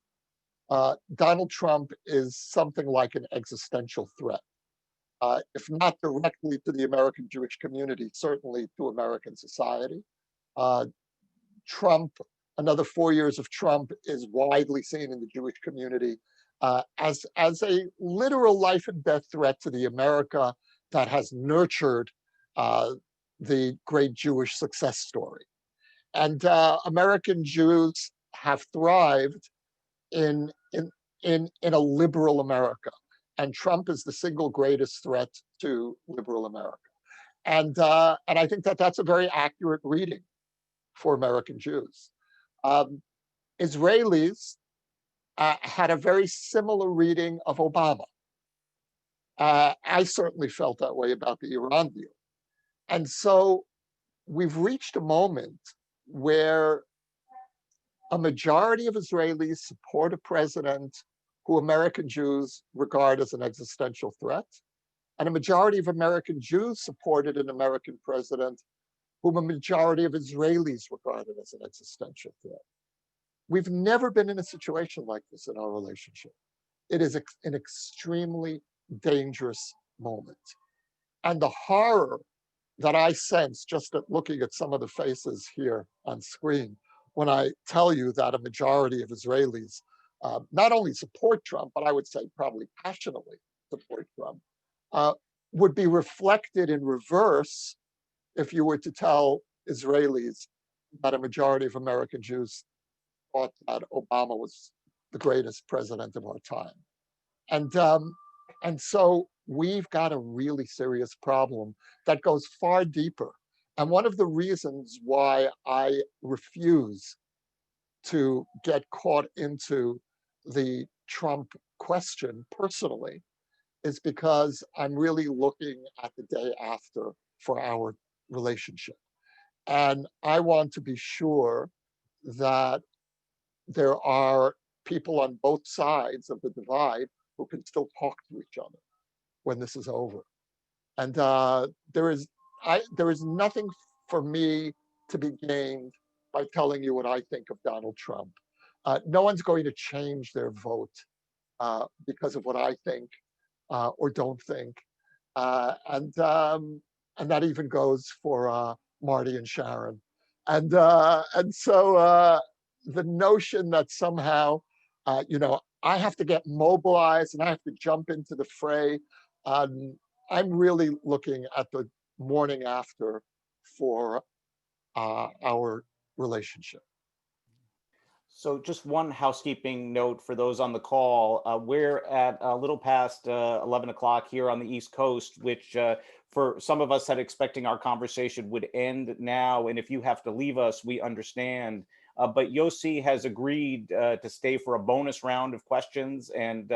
Donald Trump is something like an existential threat. If not directly to the American Jewish community, certainly to American society. Trump, another 4 years of Trump is widely seen in the Jewish community as a literal life and death threat to the America that has nurtured the great Jewish success story. And American Jews have thrived in a liberal America. And Trump is the single greatest threat to liberal America. And I think that that's a very accurate reading for American Jews. Israelis had a very similar reading of Obama. I certainly felt that way about the Iran deal. And so we've reached a moment where a majority of Israelis support a president who American Jews regard as an existential threat, and a majority of American Jews supported an American president whom a majority of Israelis regarded as an existential threat. We've never been in a situation like this in our relationship. It is an extremely dangerous moment. And the horror that I sense just at looking at some of the faces here on screen when I tell you that a majority of Israelis not only support Trump, but I would say probably passionately support Trump, would be reflected in reverse if you were to tell Israelis that a majority of American Jews thought that Obama was the greatest president of our time. And so we've got a really serious problem that goes far deeper. And one of the reasons why I refuse to get caught into the Trump question personally is because I'm really looking at the day after for our relationship. And I want to be sure that there are people on both sides of the divide who can still talk to each other when this is over. And there is nothing for me to be gained by telling you what I think of Donald Trump. No one's going to change their vote because of what I think or don't think. And that even goes for Marty and Sharon. And so the notion that somehow, I have to get mobilized and I have to jump into the fray. I'm really looking at the morning after for our relationship. So just one housekeeping note for those on the call. We're at a little past 11 o'clock here on the East Coast, which for some of us that expecting our conversation would end now. And if you have to leave us, we understand. But Yossi has agreed to stay for a bonus round of questions. And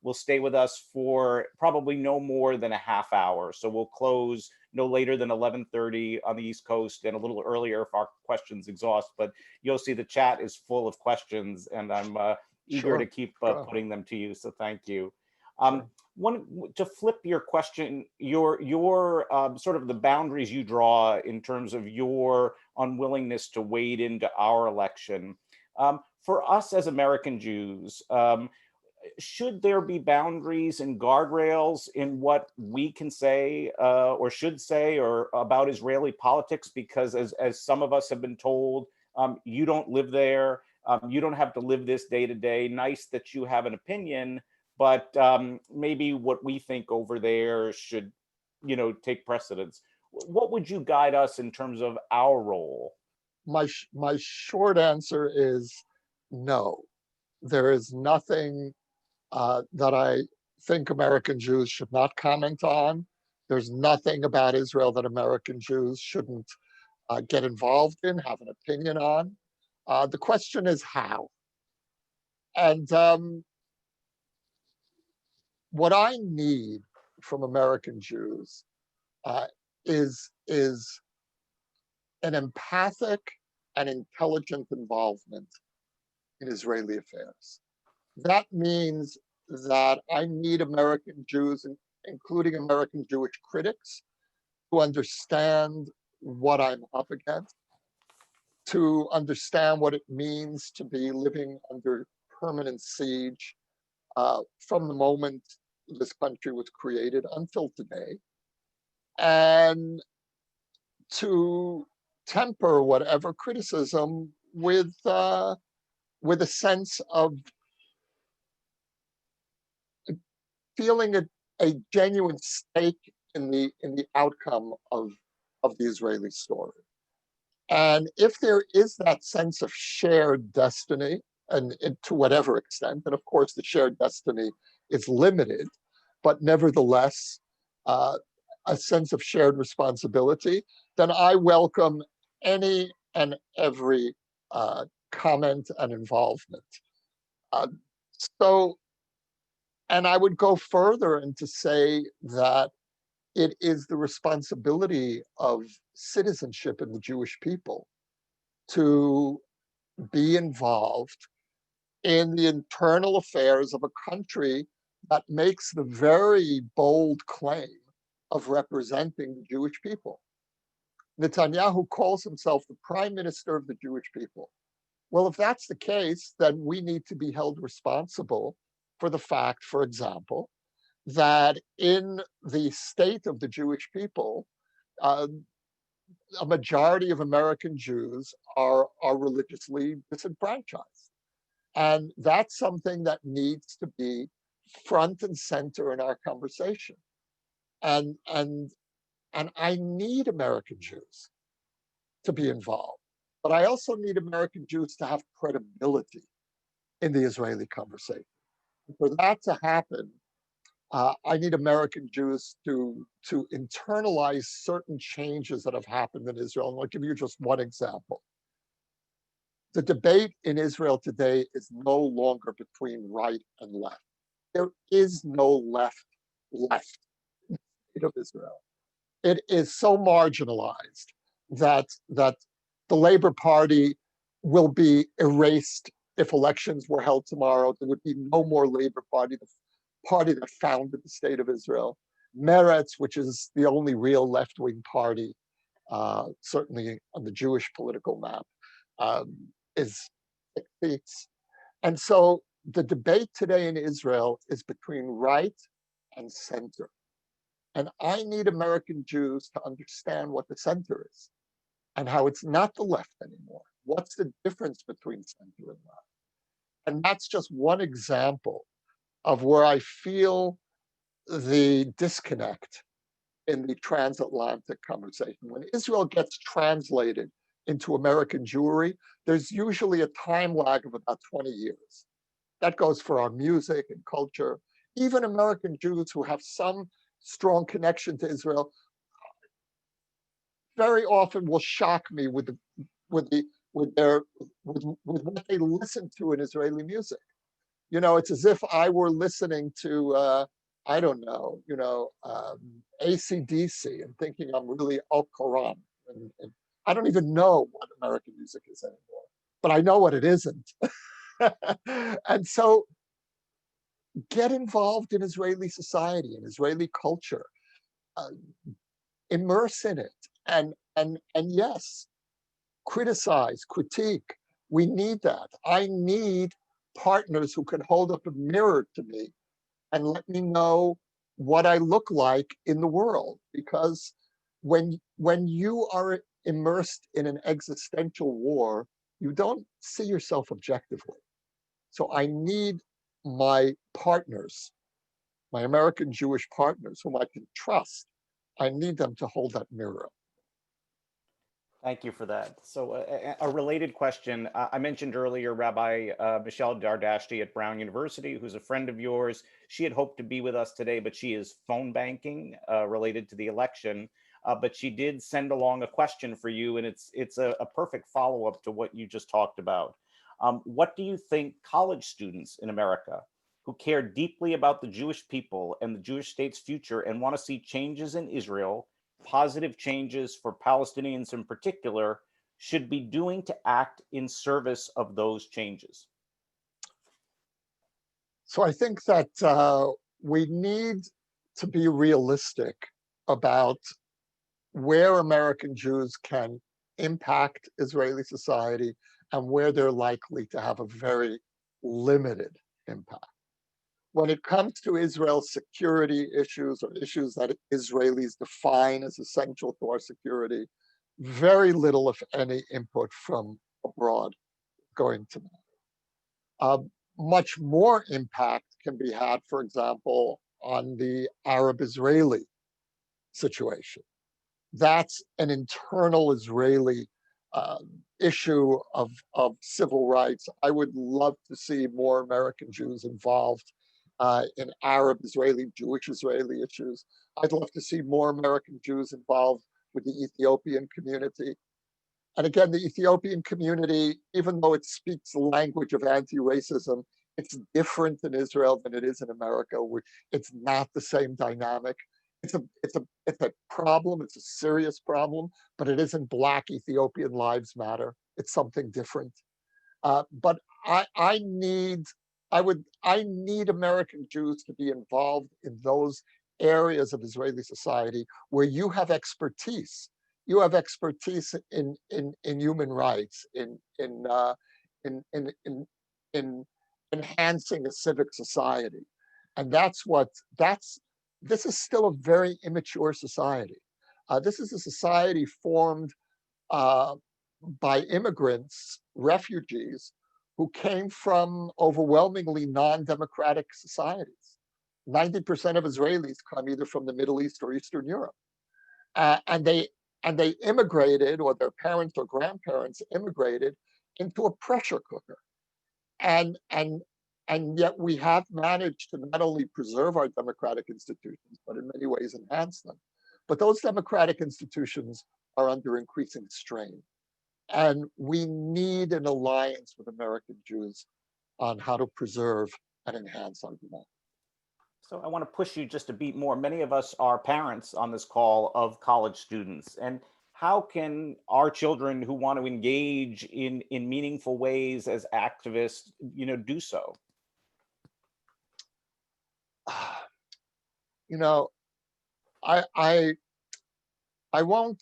will stay with us for probably no more than a half hour. So we'll close no later than 11:30 on the East Coast and a little earlier if our questions exhaust. But Yossi, the chat is full of questions, and I'm eager to keep putting them to you. So thank you. To flip your question, your sort of the boundaries you draw in terms of your unwillingness to wade into our election. For us as American Jews, should there be boundaries and guardrails in what we can say or should say or about Israeli politics? Because as some of us have been told, you don't live there. You don't have to live this day to day. Nice that you have an opinion, but maybe what we think over there should, take precedence. What would you guide us in terms of our role? My short answer is no. There is nothing that I think American Jews should not comment on. There's nothing about Israel that American Jews shouldn't get involved in, have an opinion on. The question is how. And what I need from American Jews is an empathic and intelligent involvement in Israeli affairs. That means that I need American Jews, including American Jewish critics, to understand what I'm up against, to understand what it means to be living under permanent siege from the moment this country was created until today, and to temper whatever criticism with a sense of feeling a genuine stake in the outcome of the Israeli story. And if there is that sense of shared destiny, and to whatever extent, and of course the shared destiny is limited, but nevertheless a sense of shared responsibility, then I welcome any and every comment and involvement. And I would go further and to say that it is the responsibility of citizenship in the Jewish people to be involved in the internal affairs of a country that makes the very bold claim of representing the Jewish people. Netanyahu calls himself the prime minister of the Jewish people. Well, if that's the case, then we need to be held responsible for the fact, for example, that in the state of the Jewish people, a majority of American Jews are religiously disenfranchised. And that's something that needs to be front and center in our conversation. And I need American Jews to be involved, but I also need American Jews to have credibility in the Israeli conversation. For that to happen, I need American Jews to internalize certain changes that have happened in Israel. And I'll give you just one example. The debate in Israel today is no longer between right and left. There is no left in the state of Israel. It is so marginalized that the Labor Party will be erased if elections were held tomorrow. There would be no more Labor Party, the party that founded the state of Israel. Meretz, which is the only real left-wing party, certainly on the Jewish political map, is 6 seats. And so the debate today in Israel is between right and center. And I need American Jews to understand what the center is and how it's not the left anymore. What's the difference between center and left? And that's just one example of where I feel the disconnect in the transatlantic conversation. When Israel gets translated into American Jewry, there's usually a time lag of about 20 years. That goes for our music and culture. Even American Jews who have some strong connection to Israel very often will shock me with what they listen to in Israeli music. It's as if I were listening to, I don't know, AC/DC and thinking I'm really Al Quran. And I don't even know what American music is anymore, but I know what it isn't. And so get involved in Israeli society and Israeli culture, uh, immerse in it, and yes, criticize, critique. We need that. I need partners who can hold up a mirror to me and let me know what I look like in the world. Because when you are immersed in an existential war, you don't see yourself objectively. So I need my partners, my American Jewish partners, whom I can trust. I need them to hold that mirror up. Thank you for that. So a related question, I mentioned earlier Rabbi Michelle Dardashti at Brown University, who's a friend of yours. She had hoped to be with us today, but she is phone banking related to the election. But she did send along a question for you, and it's a perfect follow-up to what you just talked about. What do you think college students in America who care deeply about the Jewish people and the Jewish state's future and want to see changes in Israel, positive changes for Palestinians in particular, should be doing to act in service of those changes? So I think that we need to be realistic about where American Jews can impact Israeli society and where they're likely to have a very limited impact. When it comes to Israel's security issues or issues that Israelis define as essential to our security, very little, if any, input from abroad going to matter. Much more impact can be had, for example, on the Arab-Israeli situation. That's an internal Israeli issue of civil rights. I would love to see more American Jews involved in Arab Israeli, Jewish Israeli issues. I'd love to see more American Jews involved with the Ethiopian community. And again, the Ethiopian community, even though it speaks the language of anti-racism, it's different in Israel than it is in America. It's not the same dynamic. It's a problem. It's a serious problem, but it isn't Black Ethiopian lives matter. It's something different. But I need American Jews to be involved in those areas of Israeli society where you have expertise. You have expertise in human rights, in enhancing a civic society, and this is still a very immature society. This is a society formed by immigrants, refugees, who came from overwhelmingly non-democratic societies. 90% of Israelis come either from the Middle East or Eastern Europe, and they immigrated, or their parents or grandparents immigrated into a pressure cooker, and yet we have managed to not only preserve our democratic institutions, but in many ways enhance them. But those democratic institutions are under increasing strain. And we need an alliance with American Jews on how to preserve and enhance our democracy. So I want to push you just a beat more. Many of us are parents on this call of college students. And how can our children who want to engage in meaningful ways as activists, do so? I won't.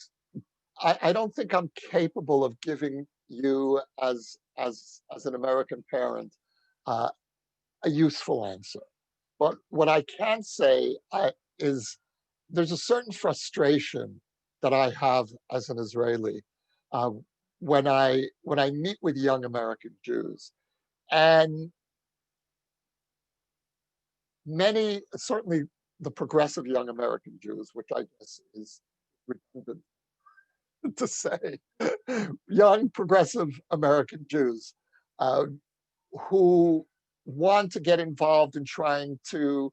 I don't think I'm capable of giving you, as an American parent, a useful answer. But what I can say is there's a certain frustration that I have as an Israeli uh, when I meet with young American Jews, and many, certainly the progressive young American Jews, which I guess is redundant to say, young progressive American Jews uh, who want to get involved in trying to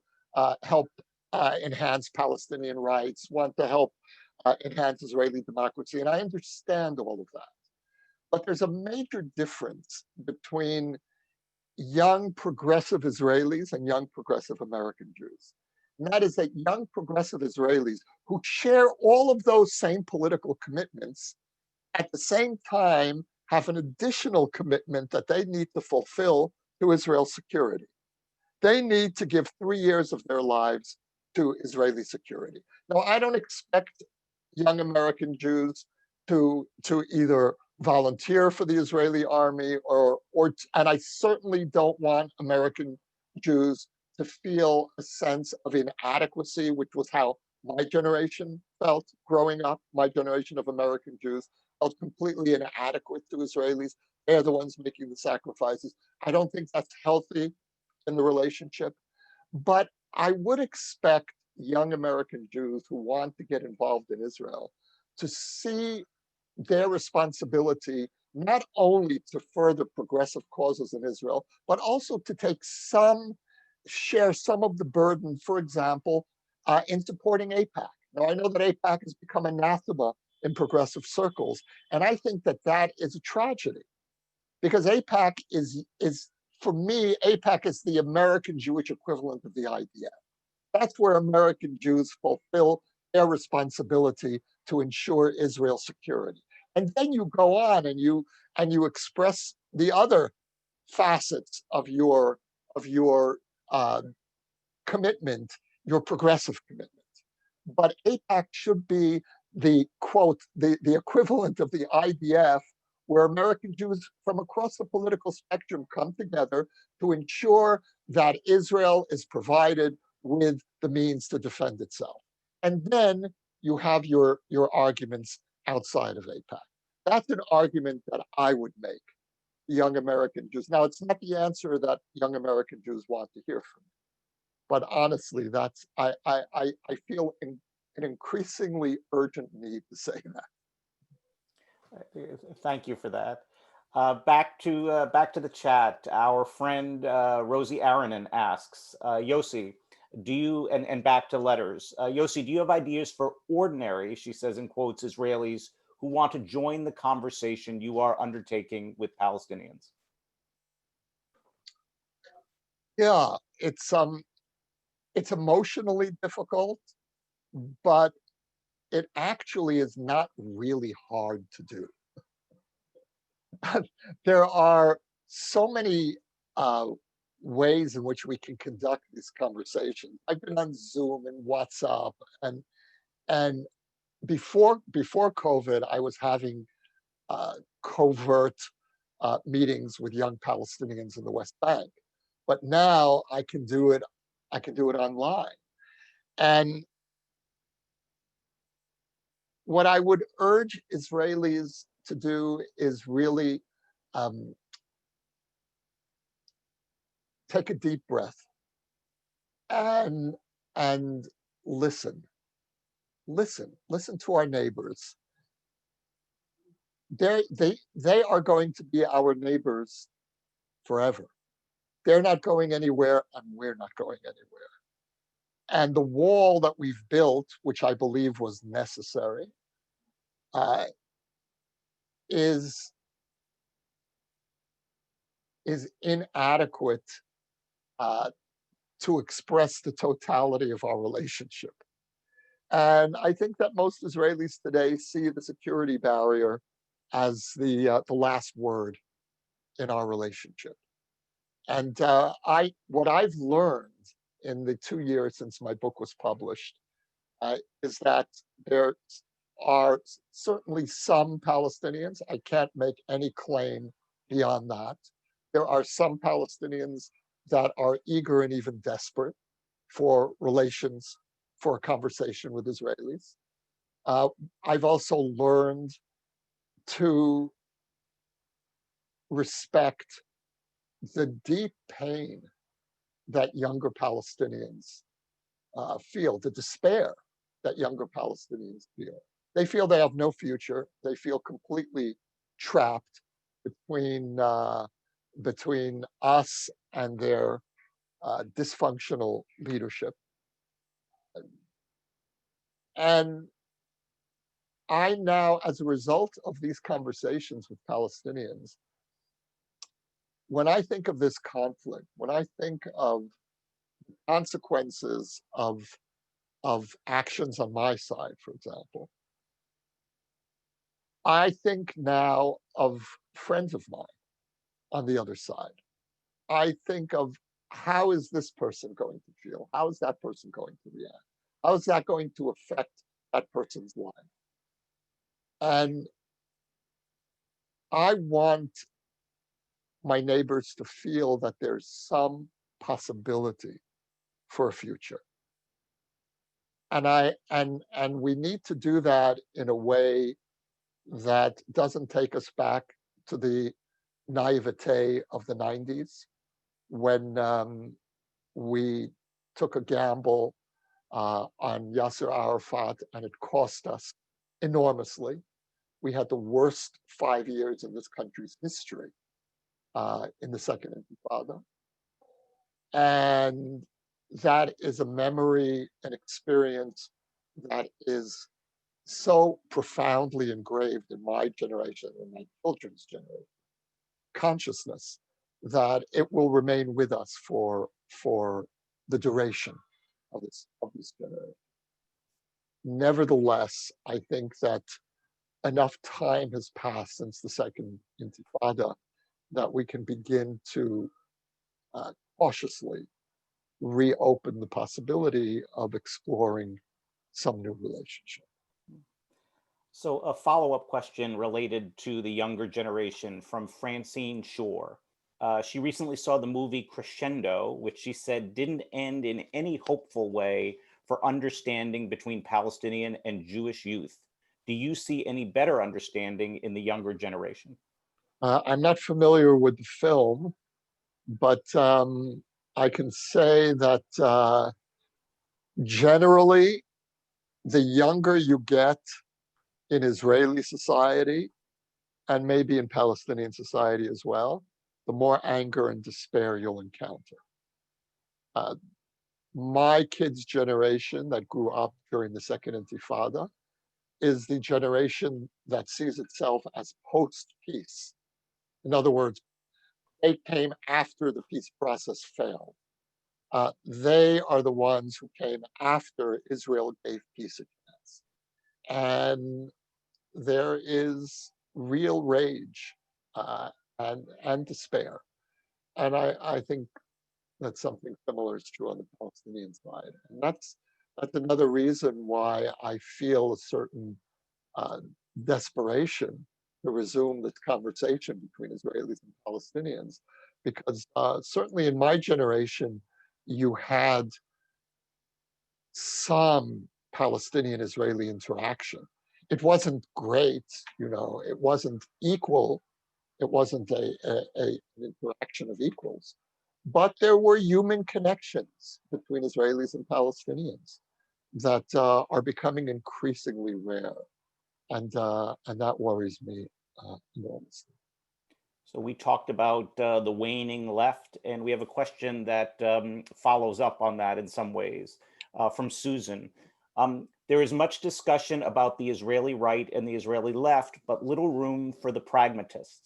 help enhance Palestinian rights, want to help enhance Israeli democracy. And I understand all of that. But there's a major difference between young progressive Israelis and young progressive American Jews. And that is that young progressive Israelis who share all of those same political commitments at the same time have an additional commitment that they need to fulfill to Israel's security. They need to give 3 years of their lives to Israeli security. Now, I don't expect young American Jews to either volunteer for the Israeli army and I certainly don't want American Jews to feel a sense of inadequacy, which was how my generation felt growing up. My generation of American Jews felt completely inadequate to Israelis. They're the ones making the sacrifices. I don't think that's healthy in the relationship. But I would expect young American Jews who want to get involved in Israel to see their responsibility not only to further progressive causes in Israel, but also to share some of the burden, for example, in supporting Aipac. Now, I know that Aipac has become anathema in progressive circles, and I think that that is a tragedy because Aipac is for me, Aipac is the American Jewish equivalent of the IDF. That's where American Jews fulfill their responsibility to ensure Israel's security. And then you go on and you express the other facets of your commitment, your progressive commitment. But Aipac should be the quote, the equivalent of the IDF, where American Jews from across the political spectrum come together to ensure that Israel is provided with the means to defend itself. And then you have your arguments outside of Aipac. That's an argument that I would make young American Jews. Now, it's not the answer that young American Jews want to hear from me. But honestly, I feel an increasingly urgent need to say that. Thank you for that. Back to the chat. Our friend Rosie Aronin asks, Yossi, do you and back to letters? Yossi, do you have ideas for ordinary, she says in quotes, Israelis who want to join the conversation you are undertaking with Palestinians? Yeah, it's emotionally difficult, but it actually is not really hard to do. There are so many ways in which we can conduct these conversations. I've been on Zoom and WhatsApp, and before COVID, I was having covert meetings with young Palestinians in the West Bank. But now I can do it online. And what I would urge Israelis to do is really take a deep breath and listen to our neighbors. They are going to be our neighbors forever. They're not going anywhere, and we're not going anywhere. And the wall that we've built, which I believe was necessary, is inadequate to express the totality of our relationship. And I think that most Israelis today see the security barrier as the last word in our relationship. And what I've learned in the 2 years since my book was published is that there are certainly some Palestinians, I can't make any claim beyond that. There are some Palestinians that are eager and even desperate for relations, for a conversation with Israelis. I've also learned to respect the deep pain that younger Palestinians feel, the despair that younger Palestinians feel. They feel they have no future. They feel completely trapped between us and their dysfunctional leadership. And I now, as a result of these conversations with Palestinians, when I think of this conflict, when I think of consequences of actions on my side, for example, I think now of friends of mine on the other side. I think of how is this person going to feel? How is that person going to react? How is that going to affect that person's life? And I want my neighbors to feel that there's some possibility for a future. And we need to do that in a way that doesn't take us back to the naivete of the 90s when we took a gamble on Yasser Arafat and it cost us enormously. We had the worst 5 years in this country's history in the Second Intifada. And that is a memory, an experience that is so profoundly engraved in my generation and my children's generation consciousness that it will remain with us for the duration of this generation. Nevertheless, I think that enough time has passed since the Second Intifada that we can begin to cautiously reopen the possibility of exploring some new relationship. So a follow-up question related to the younger generation from Francine Shore. She recently saw the movie Crescendo, which she said didn't end in any hopeful way for understanding between Palestinian and Jewish youth. Do you see any better understanding in the younger generation? I'm not familiar with the film, but I can say that generally, the younger you get in Israeli society, and maybe in Palestinian society as well, the more anger and despair you'll encounter. My kids' generation that grew up during the Second Intifada is the generation that sees itself as post-peace. In other words, they came after the peace process failed. They are the ones who came after Israel gave peace a chance. And there is real rage and despair. And I think that something similar is true on the Palestinian side. And that's another reason why I feel a certain desperation to resume this conversation between Israelis and Palestinians, because certainly in my generation, you had some Palestinian-Israeli interaction. It wasn't great, it wasn't equal, it wasn't an interaction of equals, but there were human connections between Israelis and Palestinians that are becoming increasingly rare. And that worries me enormously. So we talked about the waning left, and we have a question that follows up on that in some ways from Susan. There is much discussion about the Israeli right and the Israeli left, but little room for the pragmatist.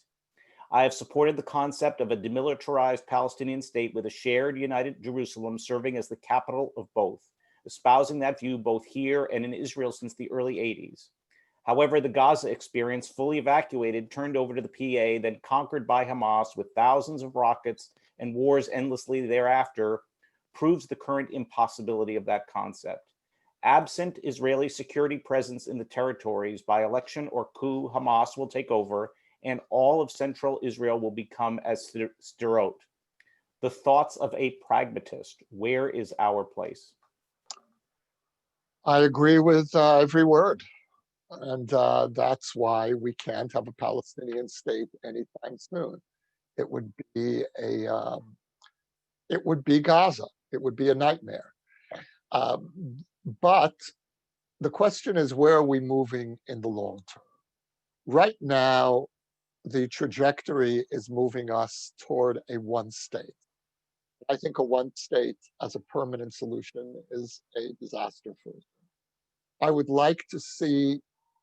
I have supported the concept of a demilitarized Palestinian state with a shared united Jerusalem serving as the capital of both, espousing that view both here and in Israel since the early 80s. However, the Gaza experience, fully evacuated, turned over to the PA, then conquered by Hamas with thousands of rockets and wars endlessly thereafter, proves the current impossibility of that concept. Absent Israeli security presence in the territories, by election or coup, Hamas will take over, and all of central Israel will become as Sderot. The thoughts of a pragmatist. Where is our place? I agree with every word. And that's why we can't have a Palestinian state anytime soon. It would be Gaza. It would be a nightmare. But the question is, where are we moving in the long term? Right now, the trajectory is moving us toward a one state. I think a one state as a permanent solution is a disaster for us. I would like to see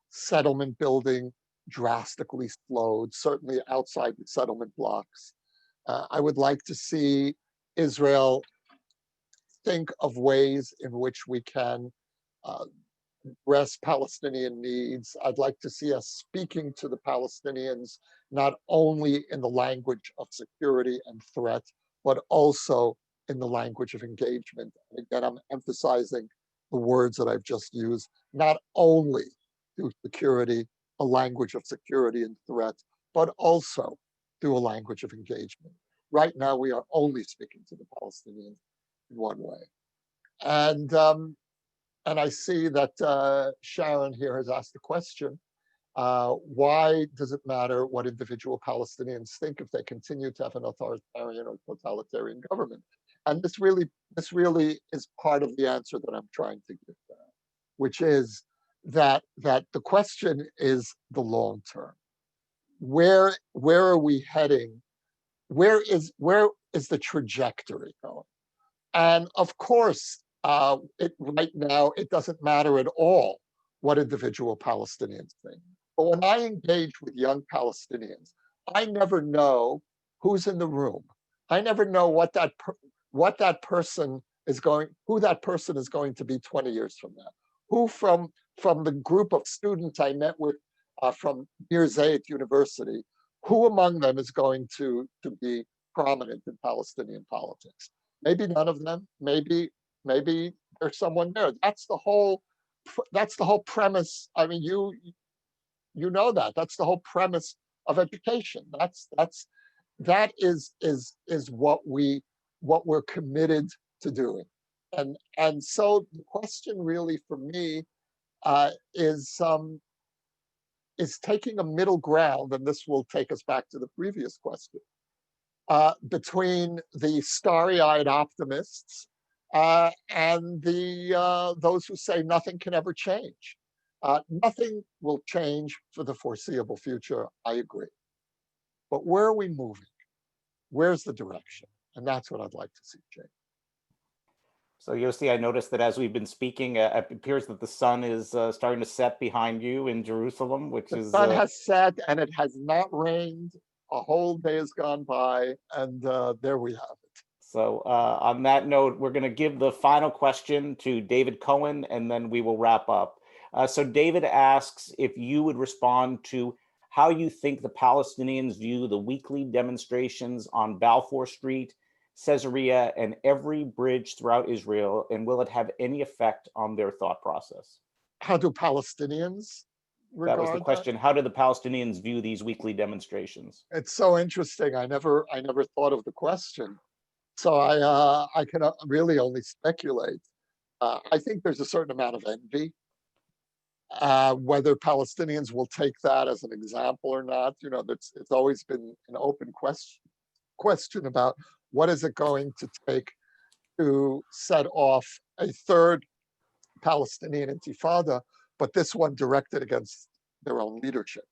settlement building drastically slowed, certainly outside the settlement blocks. I would like to see Israel think of ways in which we can address Palestinian needs. I'd like to see us speaking to the Palestinians, not only in the language of security and threat, but also in the language of engagement. And again, I'm emphasizing the words that I've just used, not only through security, a language of security and threat, but also through a language of engagement. Right now, we are only speaking to the Palestinians in one way. And I see that Sharon here has asked a question. Why does it matter what individual Palestinians think if they continue to have an authoritarian or totalitarian government? And this really is part of the answer that I'm trying to give there, which is that the question is the long term. Where are we heading? Where is the trajectory going? And of course, right now, it doesn't matter at all what individual Palestinians think. But when I engage with young Palestinians, I never know who's in the room. I never know who that person is going to be 20 years from now. Who from the group of students I met with from Birzeit University, who among them is going to be prominent in Palestinian politics? Maybe none of them. Maybe there's someone there. That's the whole premise. I mean, you know that. That's the whole premise of education. That is what we're committed to doing. And so the question really for me is taking a middle ground, and this will take us back to the previous question, between the starry-eyed optimists and those who say nothing can ever change. Nothing will change for the foreseeable future, I agree. But where are we moving? Where's the direction? And that's what I'd like to see change. So Yossi, I noticed that as we've been speaking, it appears that the sun is starting to set behind you in Jerusalem, which is... The sun has set and it has not rained. A whole day has gone by, and there we have it. So on that note, we're going to give the final question to David Cohen, and then we will wrap up. So David asks if you would respond to how you think the Palestinians view the weekly demonstrations on Balfour Street, Caesarea, and every bridge throughout Israel, and will it have any effect on their thought process? How do Palestinians regard that? Was the question. How do the Palestinians view these weekly demonstrations? It's so interesting. I never thought of the question. So I can really only speculate. I think there's a certain amount of envy. Whether Palestinians will take that as an example or not, it's always been an open question about what is it going to take to set off a third Palestinian intifada, but this one directed against their own leadership.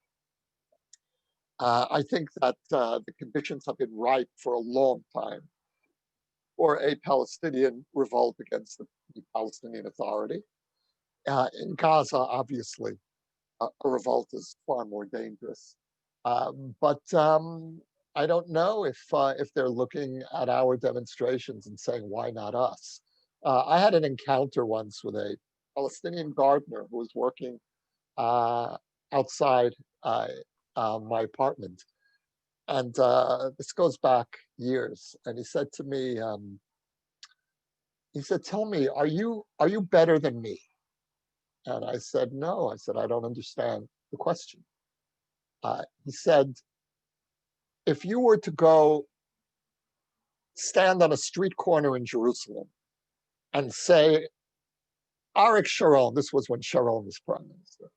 I think that the conditions have been ripe for a long time for a Palestinian revolt against the Palestinian Authority. In Gaza, obviously, a revolt is far more dangerous. But I don't know if they're looking at our demonstrations and saying, why not us? I had an encounter once with a Palestinian gardener who was working outside my apartment. And this goes back years. And he said to me, tell me, are you better than me? And I said, no. I said, I don't understand the question. He said, if you were to go stand on a street corner in Jerusalem and say, Arik Sharon, this was when Sharon was prime minister,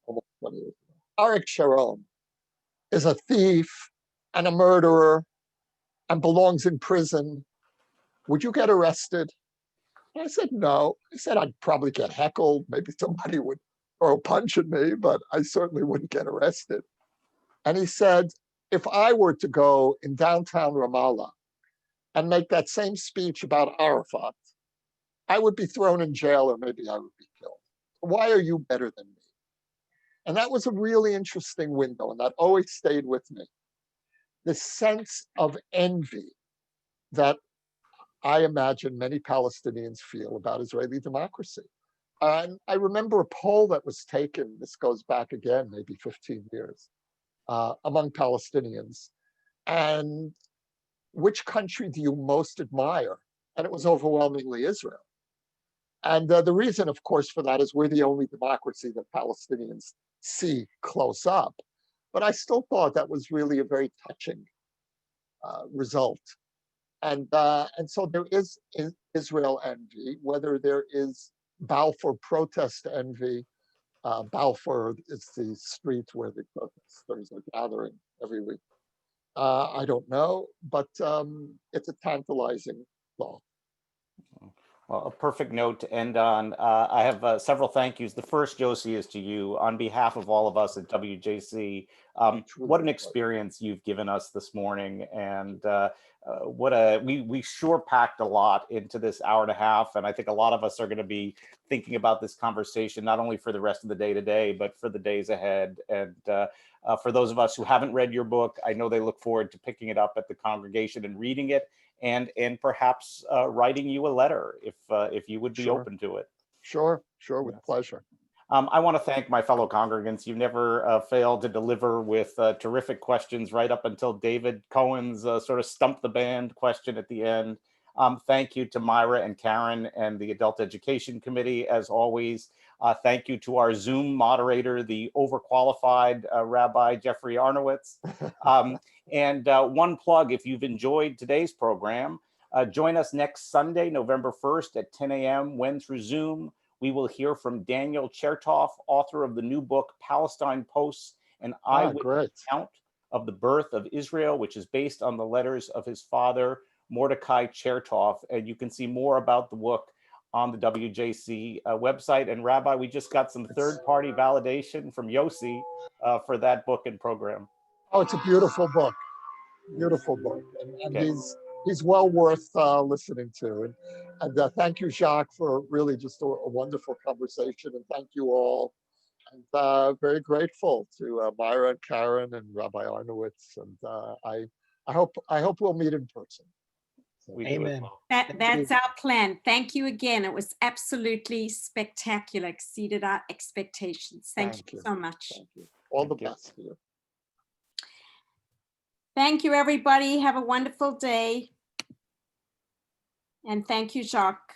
almost 20 years ago, Arik Sharon is a thief and a murderer and belongs in prison, would you get arrested? And I said, no. I said, I'd probably get heckled. Maybe somebody would throw a punch at me, but I certainly wouldn't get arrested. And he said, if I were to go in downtown Ramallah and make that same speech about Arafat, I would be thrown in jail or maybe I would be killed. Why are you better than me? And that was a really interesting window, and that always stayed with me. the sense of envy that I imagine many Palestinians feel about Israeli democracy. And I remember a poll that was taken, this goes back again, maybe 15 years, among Palestinians. And which country do you most admire? And it was overwhelmingly Israel. And the reason, of course, for that is we're the only democracy that Palestinians see close up. But I still thought that was really a very touching result. And so there is Israel envy, whether there is Balfour protest envy. Balfour is the street where the protesters are gathering every week. I don't know, but it's a tantalizing thought. Well, a perfect note to end on. I have several thank yous. The first, Yossi, is to you on behalf of all of us at WJC. What an experience you've given us this morning, and we sure packed a lot into this hour and a half. And I think a lot of us are going to be thinking about this conversation not only for the rest of the day today, but for the days ahead. And for those of us who haven't read your book, I know they look forward to picking it up at the congregation and reading it. And perhaps writing you a letter if you would be open to it. Sure, with pleasure. I want to thank my fellow congregants. You never failed to deliver with terrific questions right up until David Cohen's sort of stump the band question at the end. Thank you to Myra and Karen and the Adult Education Committee, as always. Thank you to our Zoom moderator, the overqualified Rabbi Jeffrey Arnowitz. And one plug, if you've enjoyed today's program, join us next Sunday, November 1st at 10 a.m. when through Zoom, we will hear from Daniel Chertoff, author of the new book, Palestine Posts, an eyewitness account of the birth of Israel, which is based on the letters of his father, Mordecai Chertoff. And you can see more about the book on the WJC website. And Rabbi, we just got some third-party validation from Yossi for that book and program. Oh, it's a beautiful book, and he's well worth listening to. And thank you, Jacques, for really just a wonderful conversation. And thank you all. And very grateful to Myra and Karen and Rabbi Arnowitz. And I hope we'll meet in person. So, Amen. That's our plan. Thank you again. It was absolutely spectacular, exceeded our expectations. Thank you so much. Thank you. All the best to you. Thank you, everybody. Have a wonderful day. And thank you, Jacques.